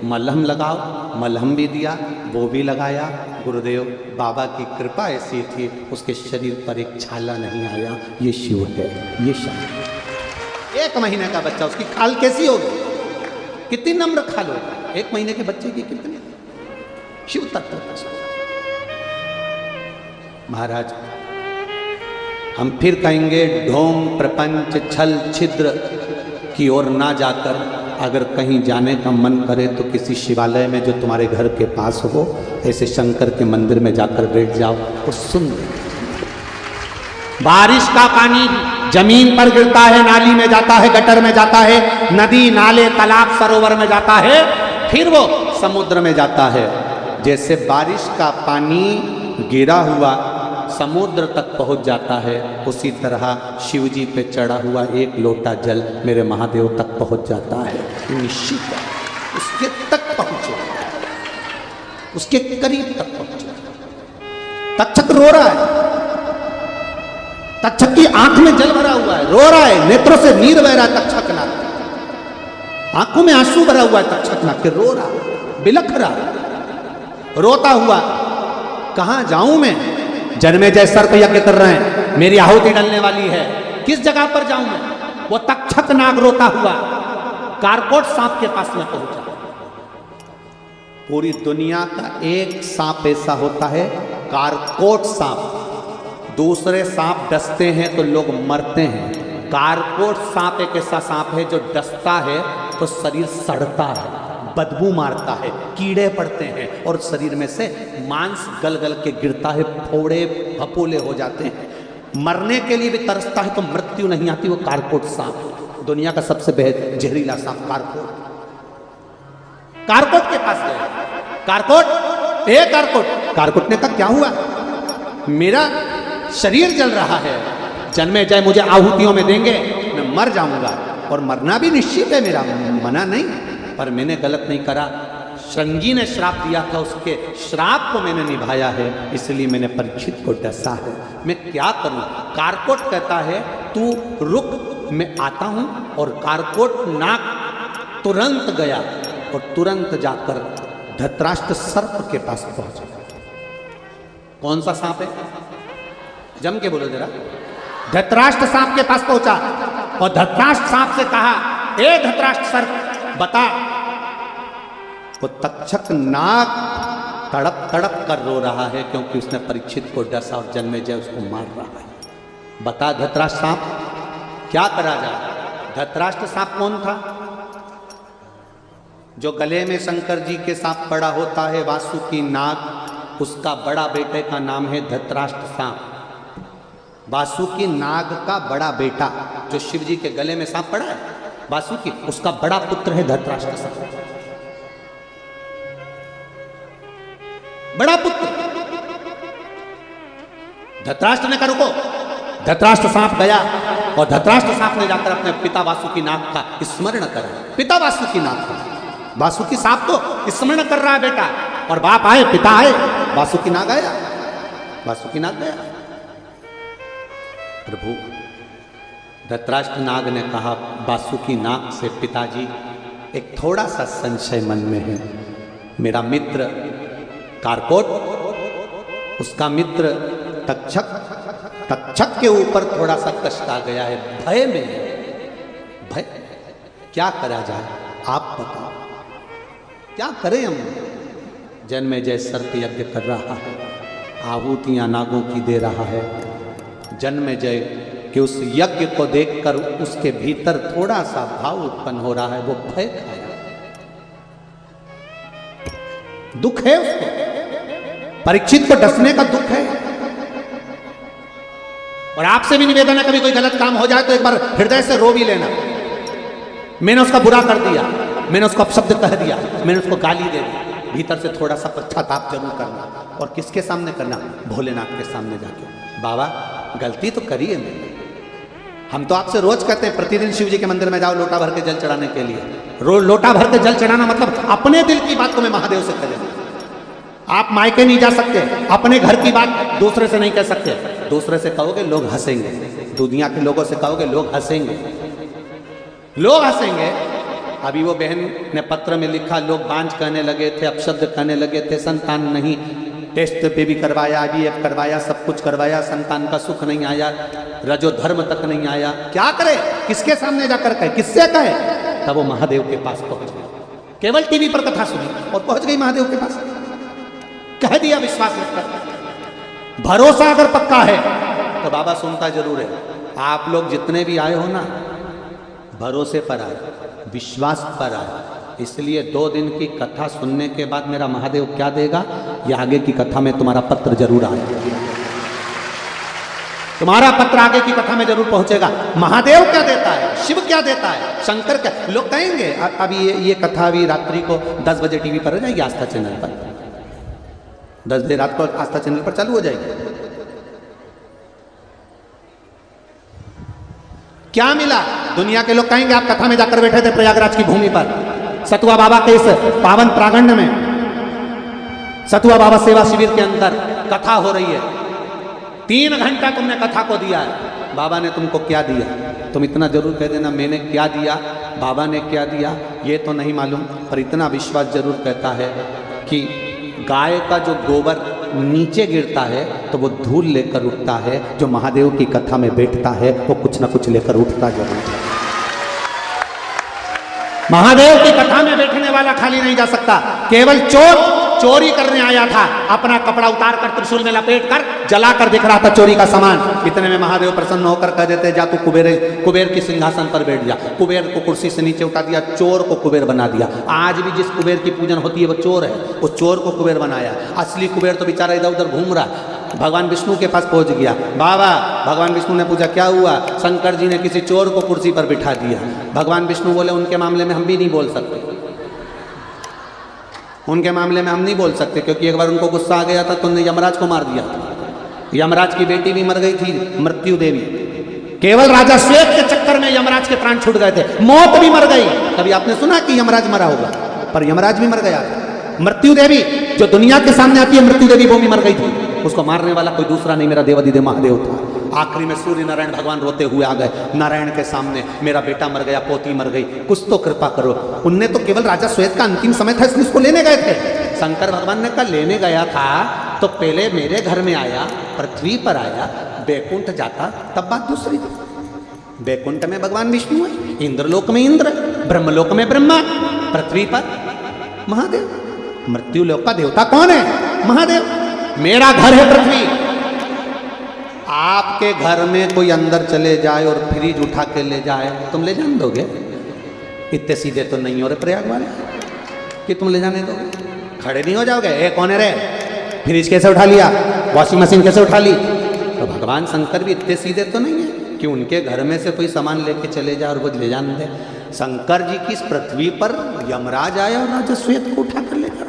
मलहम लगाओ। मलहम भी दिया, वो भी लगाया। गुरुदेव बाबा की कृपा ऐसी थी, उसके शरीर पर एक छाला नहीं आया। ये शिव है, ये शंकर। 1 महीने का बच्चा, उसकी खाल कैसी होगी, कितनी नम्र खाल होगी 1 महीने के बच्चे की, कितनी। शिव तत्व महाराज। हम फिर कहेंगे ढोंग प्रपंच छल छिद्र की ओर ना जाकर अगर कहीं जाने का मन करे तो किसी शिवालय में जो तुम्हारे घर के पास हो, ऐसे शंकर के मंदिर में जाकर बैठ जाओ और सुन। बारिश का पानी जमीन पर गिरता है, नाली में जाता है, गटर में जाता है, नदी नाले तालाब सरोवर में जाता है, फिर वो समुद्र में जाता है। जैसे बारिश का पानी गिरा हुआ समुद्र तक पहुंच जाता है, उसी तरह शिव जी पे चढ़ा हुआ 1 लोटा जल मेरे महादेव तक पहुंच जाता है। निश्चित है उसके तक पहुंचे, उसके करीब तक पहुंचे। तक्षक रो रहा है, तक्षक की आंख में जल भरा हुआ है, रो रहा है, नेत्रों से नीर बह रहा है तक्षक नाग, आंखों में आंसू भरा हुआ है तक्षक नाग के, रो रहा, बिलख रहा, रोता हुआ। कहां जाऊं मैं, जन्मेजय सर्प यज्ञ कर रहे हैं, मेरी आहुति डलने वाली है, किस जगह पर जाऊं मैं। वो तक्षक नाग रोता हुआ कारकोट सांप के पास में पहुंचा। पूरी दुनिया का एक सांप ऐसा होता है, कारकोट सांप। दूसरे सांप डसते हैं तो लोग मरते हैं, कारकोट सांप एक ऐसा सांप है जो डसता है तो शरीर सड़ता है, बदबू मारता है, कीड़े पड़ते हैं और शरीर में से मांस गल गल के गिरता है, फोड़े फपोले हो जाते हैं, मरने के लिए भी तरसता है तो मृत्यु नहीं आती। वो कारकोट सांप, दुनिया का सबसे जहरीला सांप कारकोट। कारकोट के पास गए, कारकोट ए कारकोट। कारकोट ने कहा क्या हुआ, मेरा शरीर जल रहा है, जन्मेजय मुझे आहुतियों में देंगे, मैं मर जाऊंगा और मरना भी निश्चित है मेरा, मना नहीं, पर मैंने गलत नहीं करा। श्रृंगी ने श्राप दिया था, उसके श्राप को मैंने निभाया है, इसलिए मैंने परीक्षित को डसा है। मैं क्या करूं। कारकोट कहता है तू रुक, मैं आता हूं। और कारकोट नाग तुरंत गया और तुरंत जाकर धृतराष्ट्र सर्प के पास पहुंचा। कौन सा सांप है, जम के बोलो जरा। धृतराष्ट्र सांप के पास पहुंचा और धृतराष्ट्र सांप से कहा, ए धृतराष्ट्र सर्प बता। वो तक्षक नाग तड़प तड़प कर रो रहा है क्योंकि उसने परीक्षित को डसा और जन्मेजय उसको मार रहा है। बता धृतराष्ट्र सांप क्या करा जाए। धृतराष्ट्र सांप कौन था, जो गले में शंकर जी के सांप पड़ा होता है, वासुकी नाग, उसका बड़ा बेटे का नाम है धृतराष्ट्र सांप। वासुकी नाग का बड़ा बेटा जो शिव जी के गले में सांप पड़ा है, वासुकी, उसका बड़ा पुत्र है धृतराष्ट्र सांप, बड़ा पुत्र। धृतराष्ट्र ने कहा रुको। धृतराष्ट्र सांप गया और धृतराष्ट्र सांप ने जाकर अपने पिता वासुकी नाग का स्मरण करा। पिता वासुकी नाग का, वासुकी सांप तो स्मरण कर रहा है बेटा, और बाप आए, पिता आए, वासुकी नाग आया, वासुकी नाग गया। प्रभु धृतराष्ट्र नाग ने कहा वासुकी नाग से, पिताजी एक थोड़ा सा संशय मन में है। मेरा मित्र कारकोट, उसका मित्र तक्षक के ऊपर थोड़ा सा कष्ट आ गया है, भय में है। भय क्या करा जाए, आप बताओ क्या करें हम। जन्मेजय सर्प यज्ञ कर रहा है, आहुतियां नागों की दे रहा है। जन्मेजय कि उस यज्ञ को देखकर उसके भीतर थोड़ा सा भाव उत्पन्न हो रहा है, वो भय खाया, दुख है उसको, परीक्षित को डसने का दुख है। और आपसे भी निवेदन है, कभी कोई गलत काम हो जाए तो एक बार हृदय से रो भी लेना। मैंने उसका बुरा कर दिया, मैंने उसको अपशब्द कह दिया, मैंने उसको गाली दे दी, भीतर से थोड़ा सा पश्चाताप जरूर करना। और किसके सामने करना? भोलेनाथ के सामने जाके, बाबा गलती तो करी है मैंने। हम तो आपसे रोज कहते हैं प्रतिदिन शिव जी के मंदिर में जाओ लोटा भर के जल चढ़ाने के लिए। रोज लोटा भर के जल चढ़ाना मतलब अपने दिल की बात को मैं महादेव से कह देना। आप मायके नहीं जा सकते, अपने घर की बात दूसरे से नहीं कह सकते। दूसरे से कहोगे लोग हंसेंगे, दुनिया के लोगों से कहोगे लोग हंसेंगे, लोग हंसेंगे। अभी वो बहन ने पत्र में लिखा, लोग बांझ कहने लगे थे, अपशब्द कहने लगे थे, संतान नहीं, टेस्ट पे भी करवाया, IVF करवाया, सब कुछ करवाया, संतान का सुख नहीं आया, रजो धर्म तक नहीं आया। क्या करे, किसके सामने जाकर कहे, किससे कहे? तब वो महादेव के पास पहुंच गई। केवल टीवी पर कथा सुनी और पहुंच गई महादेव के पास, कह दिया विश्वास रखकर। भरोसा अगर पक्का है तो बाबा सुनता जरूर है। आप लोग जितने भी आए हो ना, भरोसे पर आए, विश्वास पर आए। इसलिए 2 दिन की कथा सुनने के बाद मेरा महादेव क्या देगा, ये आगे की कथा में तुम्हारा पत्र जरूर आएगा, तुम्हारा पत्र आगे की कथा में जरूर पहुंचेगा। महादेव क्या देता है, शिव क्या देता है, शंकर क्या। लोग कहेंगे अभी ये कथा अभी रात्रि को 10 बजे टीवी पर आ जाएगी, आस्था चैनल पर 10 बजे रात को आस्था चैनल पर चालू हो जाएगी। क्या मिला? दुनिया के लोग कहेंगे आप कथा में जाकर बैठे थे प्रयागराज की भूमि पर, सतुआ बाबा के इस पावन प्रांगण में, सतुआ बाबा सेवा शिविर के अंदर कथा हो रही है, 3 घंटा तुमने कथा को दिया है, बाबा ने तुमको क्या दिया? तुम इतना जरूर कह देना मैंने क्या दिया, बाबा ने क्या दिया, ये तो नहीं मालूम, पर इतना विश्वास जरूर कहता है कि गाय का जो गोबर नीचे गिरता है तो वो धूल लेकर उठता है, जो महादेव की कथा में बैठता है वो कुछ ना कुछ लेकर उठता जरूर है। महादेव की कथा में बैठने वाला खाली नहीं जा सकता। केवल चोर चोरी करने आया था, अपना कपड़ा उतार कर त्रिशूल में लपेट कर जलाकर दिख रहा था चोरी का सामान। इतने में महादेव प्रसन्न होकर कह देते, जा तू कुबेर की सिंहासन पर बैठ जा। कुबेर को कुर्सी से नीचे उठा दिया, चोर को कुबेर बना दिया। आज भी जिस कुबेर की पूजन होती है वो चोर है, वो चोर को कुबेर बनाया। असली कुबेर तो बेचारा इधर उधर घूम रहा। भगवान विष्णु के पास पहुंच गया, बाबा भगवान विष्णु ने पूछा क्या हुआ? शंकर जी ने किसी चोर को कुर्सी पर बिठा दिया। भगवान विष्णु बोले उनके मामले में हम भी नहीं बोल सकते, उनके मामले में हम नहीं बोल सकते, क्योंकि एक बार उनको गुस्सा आ गया था तो उन्होंने यमराज को मार दिया था। यमराज की बेटी भी मर गई थी, मृत्यु देवी। केवल राजा श्वेत के चक्कर में यमराज के प्राण छूट गए थे, मौत भी मर गई। कभी आपने सुना कि यमराज मरा होगा? पर यमराज भी मर गया। मृत्यु देवी जो दुनिया के सामने आती है, मृत्यु देवी वो भी मर गई थी। उसको मारने वाला कोई दूसरा नहीं, मेरा देवाधिदेव महादेव था। आखिरी में सूर्य नारायण भगवान रोते हुए आ गए नारायण के सामने, मेरा बेटा मर गया, पोती मर गई, कुछ तो कृपा करो। उनने तो केवल राजा श्वेत का अंतिम समय था इसलिए उसको लेने गए थे। शंकर भगवान ने कहा लेने गया था तो पहले मेरे घर में आया, पृथ्वी पर आया, बैकुंठ जाता तब बात दूसरी थी। बैकुंठ में भगवान विष्णु है, इंद्रलोक में इंद्र, ब्रह्मलोक में ब्रह्मा, पृथ्वी पर महादेव। मृत्यु लोक का देवता कौन है? महादेव। मेरा घर है पृथ्वी। आपके घर में कोई अंदर चले जाए और फ्रिज उठा के ले जाए, तुम ले जाने दोगे? इतने सीधे तो नहीं हो रहे प्रयाग वाले कि तुम ले जाने दोगे। खड़े नहीं हो जाओगे, ए कौन है रे, फ्रिज कैसे उठा लिया, वॉशिंग मशीन कैसे उठा ली? तो भगवान शंकर भी इतने सीधे तो नहीं है कि उनके घर में से कोई सामान लेके चले जाए और वो ले जाने दे। शंकर जी की इस पृथ्वी पर यमराज आया और राजा श्वेत को उठा कर ले जा,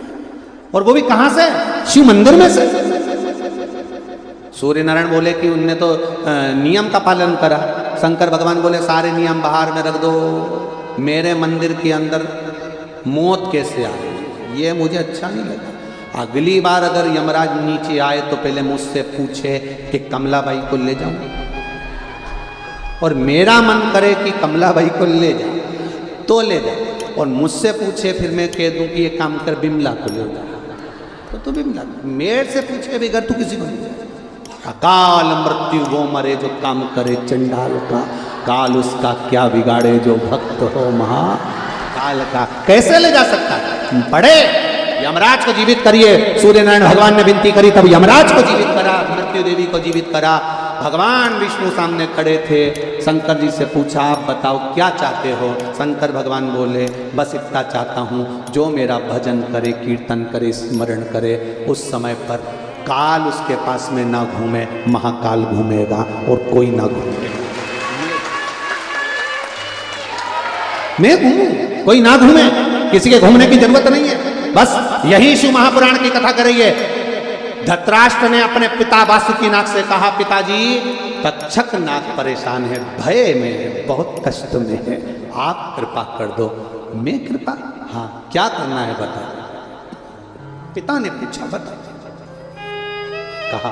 और वो भी कहां से? शिव मंदिर में से। सूर्य नारायण बोले कि उनने तो नियम का पालन करा। शंकर भगवान बोले सारे नियम बाहर में रख दो, मेरे मंदिर के अंदर मौत कैसे आ रही, ये मुझे अच्छा नहीं लगा। अगली बार अगर यमराज नीचे आए तो पहले मुझसे पूछे कि कमलाबाई को ले जाऊं, और मेरा मन करे कि कमलाबाई को ले जा तो ले जा, और मुझसे पूछे फिर मैं कह दूं कि ये काम कर बिमला को ले जा, तो तू बिमला, मेरे से पूछे बगैर तू किसी को नहीं जा। अकाल मृत्यु वो मरे जो काम करे चंडाल का, काल उसका क्या बिगाड़े जो भक्त हो महा काल का। कैसे ले जा सकता है? पढ़े यमराज को जीवित करिए। सूर्य नारायण भगवान ने विनती करी तब यमराज को जीवित करा, मृत्यु देवी को जीवित करा। भगवान विष्णु सामने खड़े थे, शंकर जी से पूछा आप बताओ क्या चाहते हो? शंकर भगवान बोले बस इतना चाहता हूँ जो मेरा भजन करे, कीर्तन करे, स्मरण करे, उस समय पर काल उसके पास में ना घूमे, महाकाल घूमेगा और कोई ना घूमेगा। मैं घूमूं, कोई ना घूमे, किसी के घूमने की जरूरत नहीं है। बस यही शिव महापुराण की कथा कर रही है। धृतराष्ट्र ने अपने पिता वासुकीनाग से कहा पिताजी तक्षक नाग परेशान है, भय में है, बहुत कष्ट में है, आप कृपा कर दो। मैं कृपा? हाँ, क्या करना है बता। पिता ने पूछा बता। कहा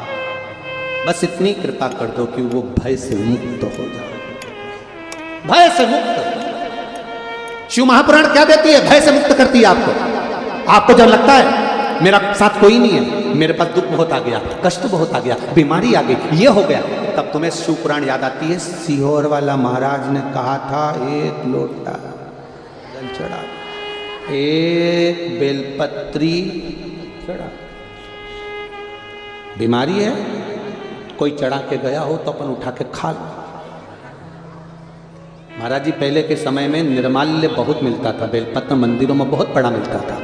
बस इतनी कृपा कर दो कि वो भय से मुक्त हो जाए, भय से मुक्त। शिव महापुराण क्या देती है? भय से मुक्त करती है आपको। आपको जब लगता है मेरा साथ कोई नहीं है, मेरे पास दुख बहुत आ गया, कष्ट बहुत आ गया, बीमारी आ गई, ये हो गया, तब तुम्हें शिव पुराण याद आती है। सीहोर वाला महाराज ने कहा था एक लोटा जल चढ़ा, एक बेलपत्री चढ़ा। बीमारी है, कोई चढ़ा के गया हो तो अपन उठा के खा लो। महाराज जी पहले के समय में निर्माल्य बहुत मिलता था, बेलपत्र मंदिरों में बहुत बड़ा मिलता था।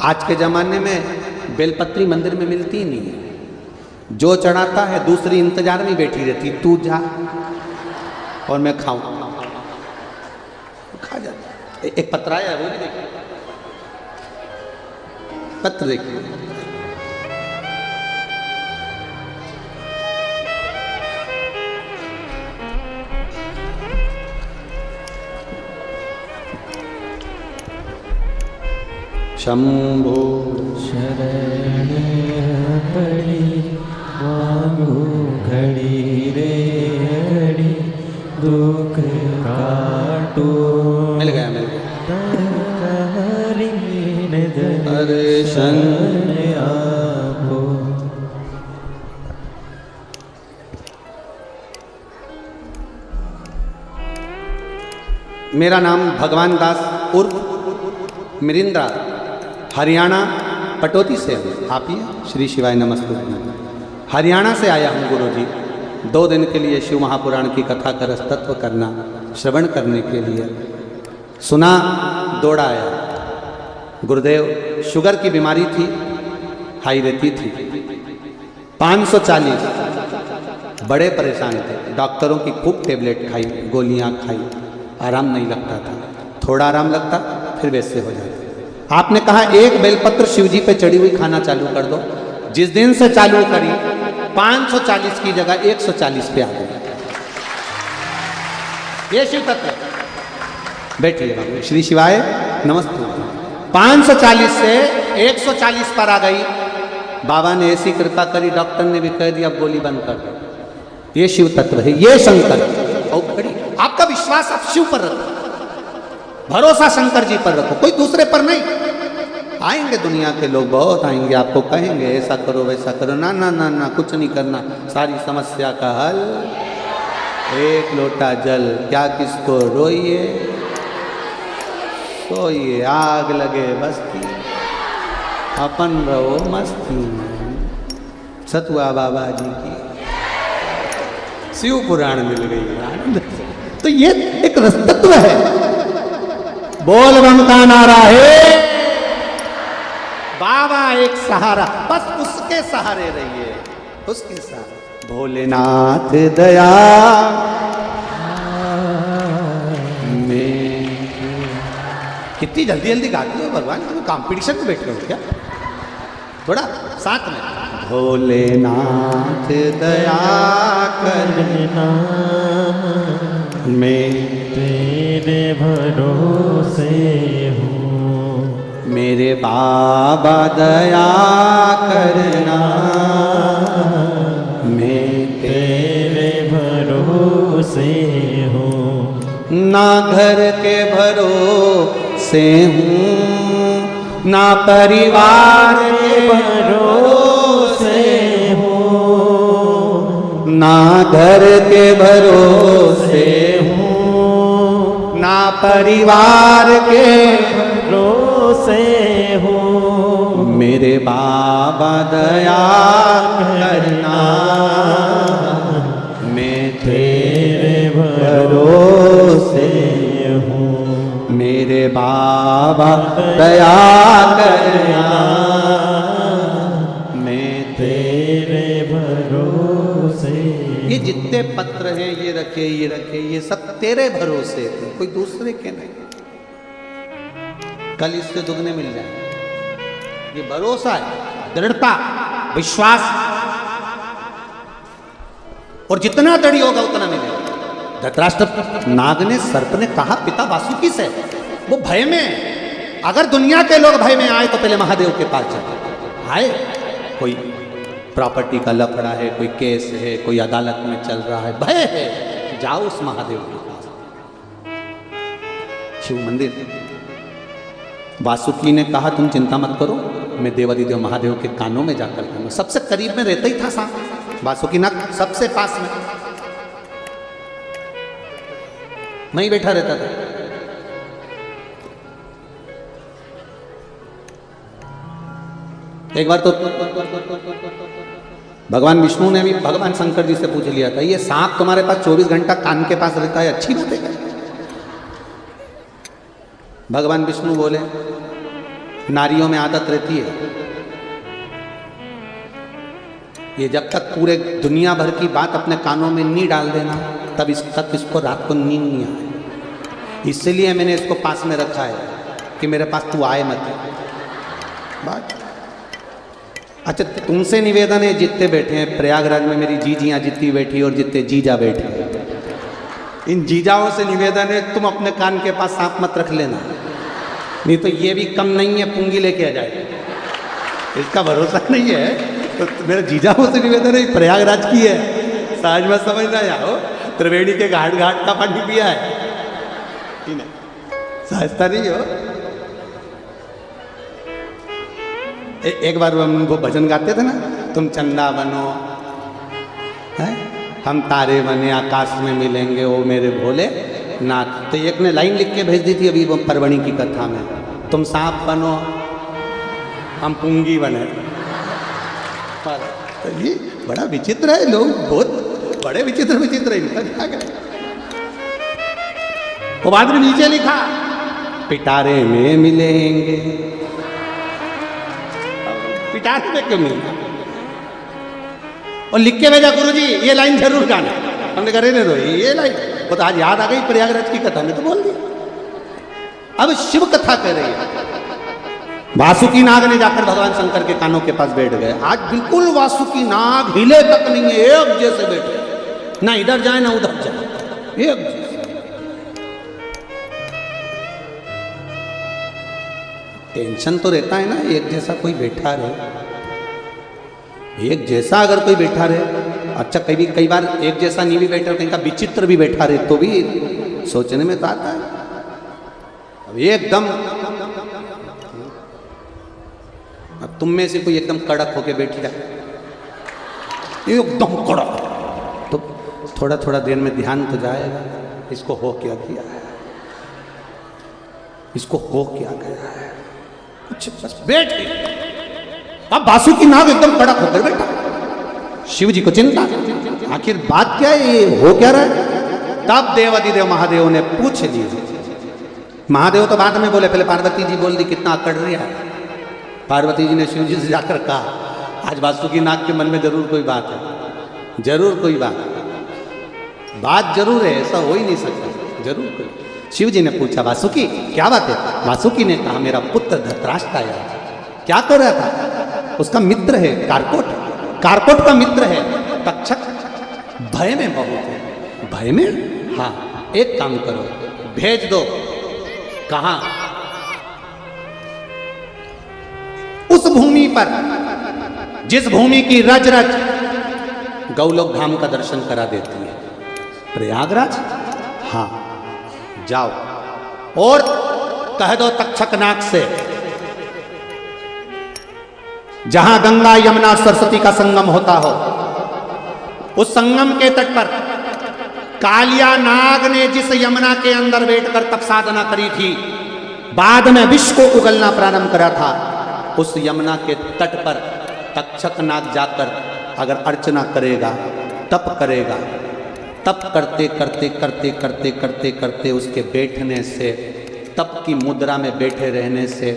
आज के ज़माने में बेलपत्री मंदिर में मिलती ही नहीं है। जो चढ़ाता है दूसरी इंतजार में बैठी रहती, तू जा और मैं खाऊं, खा जाता। एक पत्र आया वो भी देखिए, पत्र देखिए। शंभो शरण पड़ी मांगू घड़ी रे घड़ी, दुख काटो मिल गया मिल गया। अरे शरण आपो। मेरा नाम भगवान दास उर्फ मिरिंदा, हरियाणा पटौदी से हूँ। आप ही श्री शिवाय नमस्ते। हरियाणा से आया हूँ गुरुजी 2 दिन के लिए शिव महापुराण की कथा का रसतत्व करना, श्रवण करने के लिए। सुना, दौड़ा आया। गुरुदेव शुगर की बीमारी थी, हाई रहती थी, 540, बड़े परेशान थे। डॉक्टरों की खूब टेबलेट खाई, गोलियां खाई, आराम नहीं लगता था। थोड़ा आराम लगता फिर वैसे हो जाता। आपने कहा एक बेलपत्र शिवजी पे चढ़ी हुई खाना चालू कर दो। जिस दिन से चालू करी 540 की जगह 140 पे आ गई। ये शिव तत्व। बैठिए बाबू, श्री शिवाय नमस्ते। 540 से 140 पर आ गई। बाबा ने ऐसी कृपा करी, डॉक्टर ने भी कह दिया अब गोली बंद कर दो। ये शिव तत्व है, ये शंकर। और खड़ी आपका विश्वास आप शिव पर रखो, भरोसा शंकर जी पर रखो, कोई दूसरे पर नहीं। आएंगे दुनिया के लोग, बहुत आएंगे, आपको कहेंगे ऐसा करो वैसा करो। ना ना ना ना, कुछ नहीं करना। सारी समस्या का हल एक लोटा जल। क्या किसको रोइए सोइए, आग लगे बस्ती, अपन रहो मस्ती। सतुआ बाबा जी की शिव पुराण मिल गई आनंद। तो ये एक रसतत्व है। बोल बम का नारा है, बाबा एक सहारा, बस उसके सहारे रहिए, उसके साथ। भोलेनाथ दया में। कितनी जल्दी जल्दी गाती हो भगवान, तुम कॉम्पिटिशन में बैठ रहे हो क्या? थोड़ा साथ में। भोलेनाथ दया करना, मैं तेरे भरोसे हूँ, मेरे बाबा दया करना, मैं तेरे भरोसे हूँ, ना घर के भरोसे हूँ, ना परिवार के भरोसे हूँ, ना घर के भरोसे हूँ, ना परिवार के भरोसे हूँ, मेरे बाबा दया करना, मैं तेरे भरोसे हूँ, मेरे बाबा दया करना, मैं तेरे भरोसे। ये जितने पत्र हैं ये रखे ये सब तेरे भरोसे थे, कोई दूसरे के नहीं। कल इससे दुगने मिल जाए। ये भरोसा है, दृढ़ता, विश्वास, और जितना दृढ़ होगा उतना मिलेगा। धृतराष्ट्र नाग ने, सर्प ने कहा पिता वासुकी से, वो भय में, अगर दुनिया के लोग भय में आए तो पहले महादेव के पास जाए। आए, कोई प्रॉपर्टी का लफड़ा है, कोई केस है, कोई अदालत में चल रहा है, भय है, जाओ उस महादेव के पास। शिव मंदिर, वासुकी ने कहा तुम चिंता मत करो, मैं देवादिदेव महादेव के कानों में जाकर कहूंगा। सबसे करीब में रहता ही था सांप, वासुकी नाग सबसे पास में, मैं ही बैठा रहता था। एक बार तो भगवान विष्णु ने भी भगवान शंकर जी से पूछ लिया था, ये सांप तुम्हारे पास 24 घंटा कान के पास रहता है, अच्छी बात है क्या? भगवान विष्णु बोले नारियों में आदत रहती है, ये जब तक पूरे दुनिया भर की बात अपने कानों में नहीं डाल देना तब इसको रात को नींद नहीं आए। इसलिए मैंने इसको पास में रखा है कि मेरे पास तू आए मत। बात अच्छा, तुमसे निवेदन है, जितने बैठे हैं प्रयागराज में, मेरी जीजियाँ जितनी बैठी और जितने जीजा बैठे हैं, इन जीजाओं से निवेदन है तुम अपने कान के पास सांप मत रख लेना, नहीं तो ये भी कम नहीं है, पूंगी लेके आ जाए, इसका भरोसा नहीं है। तो मेरे जीजाओं से निवेदन है, प्रयागराज की है, साज में समझ ना जाओ, त्रिवेणी के घाट घाट का पानी पिया है, सहजता नहीं हो। एक बार वो भजन गाते थे ना, तुम चंदा बनो है, हम तारे बने आकाश में मिलेंगे ओ मेरे भोले नाथ। तो एक ने लाइन लिख के भेज दी थी अभी वो परवणी की कथा में, तुम सांप बनो हम पुंगी बने। तो ये बड़ा विचित्र है, लोग बहुत बड़े विचित्र विचित्र इनका क्या क्या। वो बाद में नीचे लिखा पिटारे में मिलेंगे, पिटारे में क्यों मिलेंगे, और लिख के भेजा गुरुजी ये लाइन जरूर गाना। हमने कहा रहने दो ये लाइन, वो तो आज याद आ गई प्रयागराज की कथा में तो बोल दी। अब शिव कथा कह रही है, वासुकी नाग ने जाकर भगवान शंकर के कानों के पास बैठ गए। आज बिल्कुल वासुकी नाग हिले तक नहीं है, एक जैसे बैठे, ना इधर जाए ना उधर जाए, एक जैसे। टेंशन तो रहता है ना, एक जैसा कोई बैठा रहे, एक जैसा अगर कोई बैठा रहे, अच्छा कई बार एक जैसा नहीं भी बैठा, कहीं का विचित्र भी बैठा रहे तो भी सोचने में तो आता है। अब एकदम, अब तुम में से कोई एकदम कड़क होके बैठ जाए, एकदम कड़क, तो थोड़ा थोड़ा देर में ध्यान तो जाएगा, इसको हो क्या किया है, इसको हो क्या गया है, कुछ बस बैठ गए। अब वासुकी नाग एकदम कड़क होकर बैठा, शिव जी को चिंता, आखिर बात क्या है, ये हो क्या रहा है। तब देवादिदेव महादेव ने पूछ लिया, महादेव तो बाद में बोले, पहले पार्वती जी बोल दी कितना अकड़ रही है। पार्वती जी ने शिव जी से जाकर कहा आज वासुकी नाग के मन में जरूर कोई बात है, जरूर कोई बात जरूर है, ऐसा हो ही नहीं सकता, जरूर कोई। शिव जी ने पूछा वासुकी क्या बात है। वासुकी ने कहा मेरा पुत्र धृतराष्ट्र आया, क्या कर रहा था, उसका मित्र है कारकोट का मित्र है तक्षक, भय में बहुत है। भय में, हाँ एक काम करो, भेज दो। कहा? पर, जिस भूमि की रज रज गौलोक धाम का दर्शन करा देती है, प्रयागराज। हाँ जाओ और कह दो तक्षक नाग से, जहां गंगा यमुना सरस्वती का संगम होता हो, उस संगम के तट पर कालिया नाग ने जिस यमुना के अंदर बैठकर तप साधना करी थी, बाद में विश्व को उगलना प्रारंभ करा था, उस यमुना के तट पर तक्षक नाग जाकर अगर अर्चना करेगा, तप करेगा, तप करते करते करते करते करते करते उसके बैठने से, तप की मुद्रा में बैठे रहने से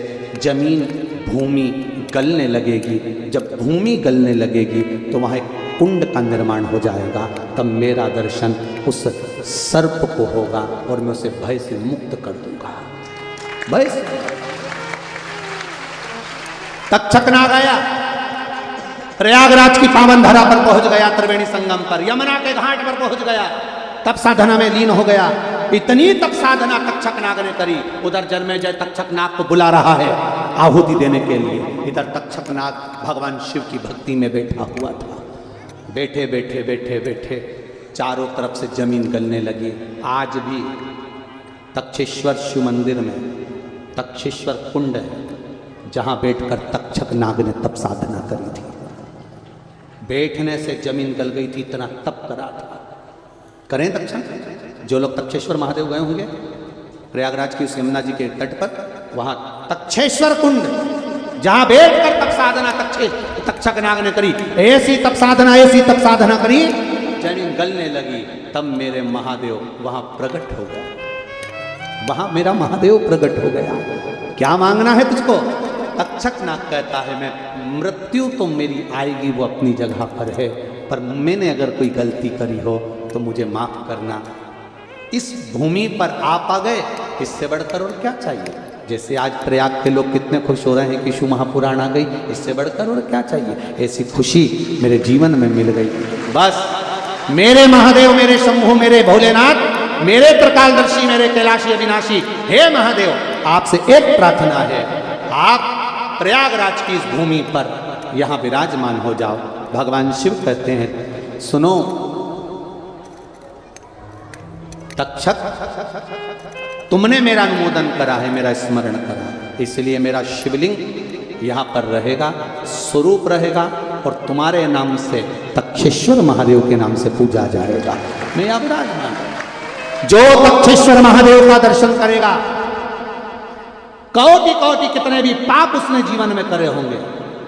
जमीन भूमि गलने लगेगी। जब भूमि गलने लगेगी तो वहाँ एक कुंड का निर्माण हो जाएगा। तब मेरा दर्शन उस सर्प को होगा और मैं उसे भय से मुक्त कर दूंगा। भय से तक्षक नाग आया, प्रयागराज की पावन धरा पर पहुंच गया, त्रिवेणी संगम पर, यमुना के घाट पर पहुंच गया, तप साधना में लीन हो गया। इतनी तप साधना तक्षक नाग ने करी, उधर जन्मेजय तक्षक नाग को बुला रहा है आहुति देने के लिए, इधर तक्षक नाग भगवान शिव की भक्ति में बैठा हुआ था। बैठे बैठे बैठे बैठे चारों तरफ से जमीन गलने लगी। आज भी तक्षेश्वर शिव मंदिर में तक्षेश्वर कुंड है, जहां बैठकर तक्षक नाग ने तप साधना करी थी। बैठने से जमीन गल गई थी, इतना तप करा था। करें दर्शन, जो लोग तक्षेश्वर महादेव गए होंगे, प्रयागराज की उस यमुना जी के तट पर, वहां तक्षेश्वर कुंड, जहां बैठकर तप साधना तक्षक नाग ने करी, ऐसी तप साधना करी, जमीन गलने लगी। तब मेरे महादेव वहां प्रकट हो गया, वहां मेरा महादेव प्रकट हो गया। क्या मांगना है तुझको? तक्षक नाग कहता है, मैं मृत्यु तो मेरी आएगी, वो अपनी जगह पर है, पर मैंने अगर कोई गलती करी हो तो मुझे माफ करना। इस भूमि पर आप आ गए, इससे बढ़कर और क्या चाहिए? जैसे आज प्रयाग के लोग कितने खुश हो रहे हैं कि शिव महापुराण आ गई, इससे बढ़कर और क्या चाहिए? ऐसी खुशी मेरे जीवन में मिल गई। बस मेरे महादेव, मेरे शंभु, मेरे भोलेनाथ, मेरे त्रिकालदर्शी, मेरे कैलाशी अविनाशी, हे महादेव, आपसे एक प्रार्थना है, आप प्रयागराज की इस भूमि पर यहां विराजमान हो जाओ। भगवान शिव कहते हैं, सुनो तक्षक, तुमने मेरा अनुमोदन करा है, मेरा स्मरण करा है, इसलिए मेरा शिवलिंग यहाँ पर रहेगा, स्वरूप रहेगा, और तुम्हारे नाम से तक्षेश्वर महादेव के नाम से पूजा जाएगा। मैं यहाँ विराजमान, जो तक्षेश्वर महादेव का दर्शन करेगा, कोटि कोटि कितने भी पाप उसने जीवन में करे होंगे,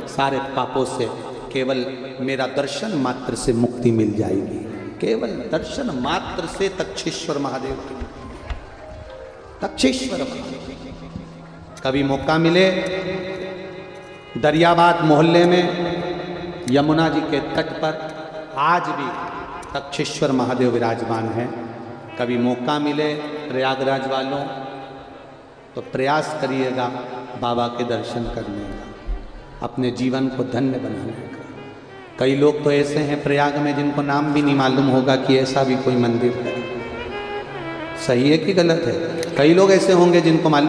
सारे पापों से केवल मेरा दर्शन मात्र से मुक्ति मिल जाएगी। केवल दर्शन मात्र से तक्षेश्वर महादेव की, तक्षेश्वर महादेव। कभी मौका मिले, दरियाबाद मोहल्ले में यमुना जी के तट पर आज भी तक्षेश्वर महादेव विराजमान है। कभी मौका मिले प्रयागराज वालों तो प्रयास करिएगा बाबा के दर्शन करने का, अपने जीवन को धन्य बनाने का। कई लोग तो ऐसे हैं प्रयाग में जिनको नाम भी नहीं मालूम होगा कि ऐसा भी कोई मंदिर है। सही है कि गलत है? कई लोग ऐसे होंगे जिनको मालूम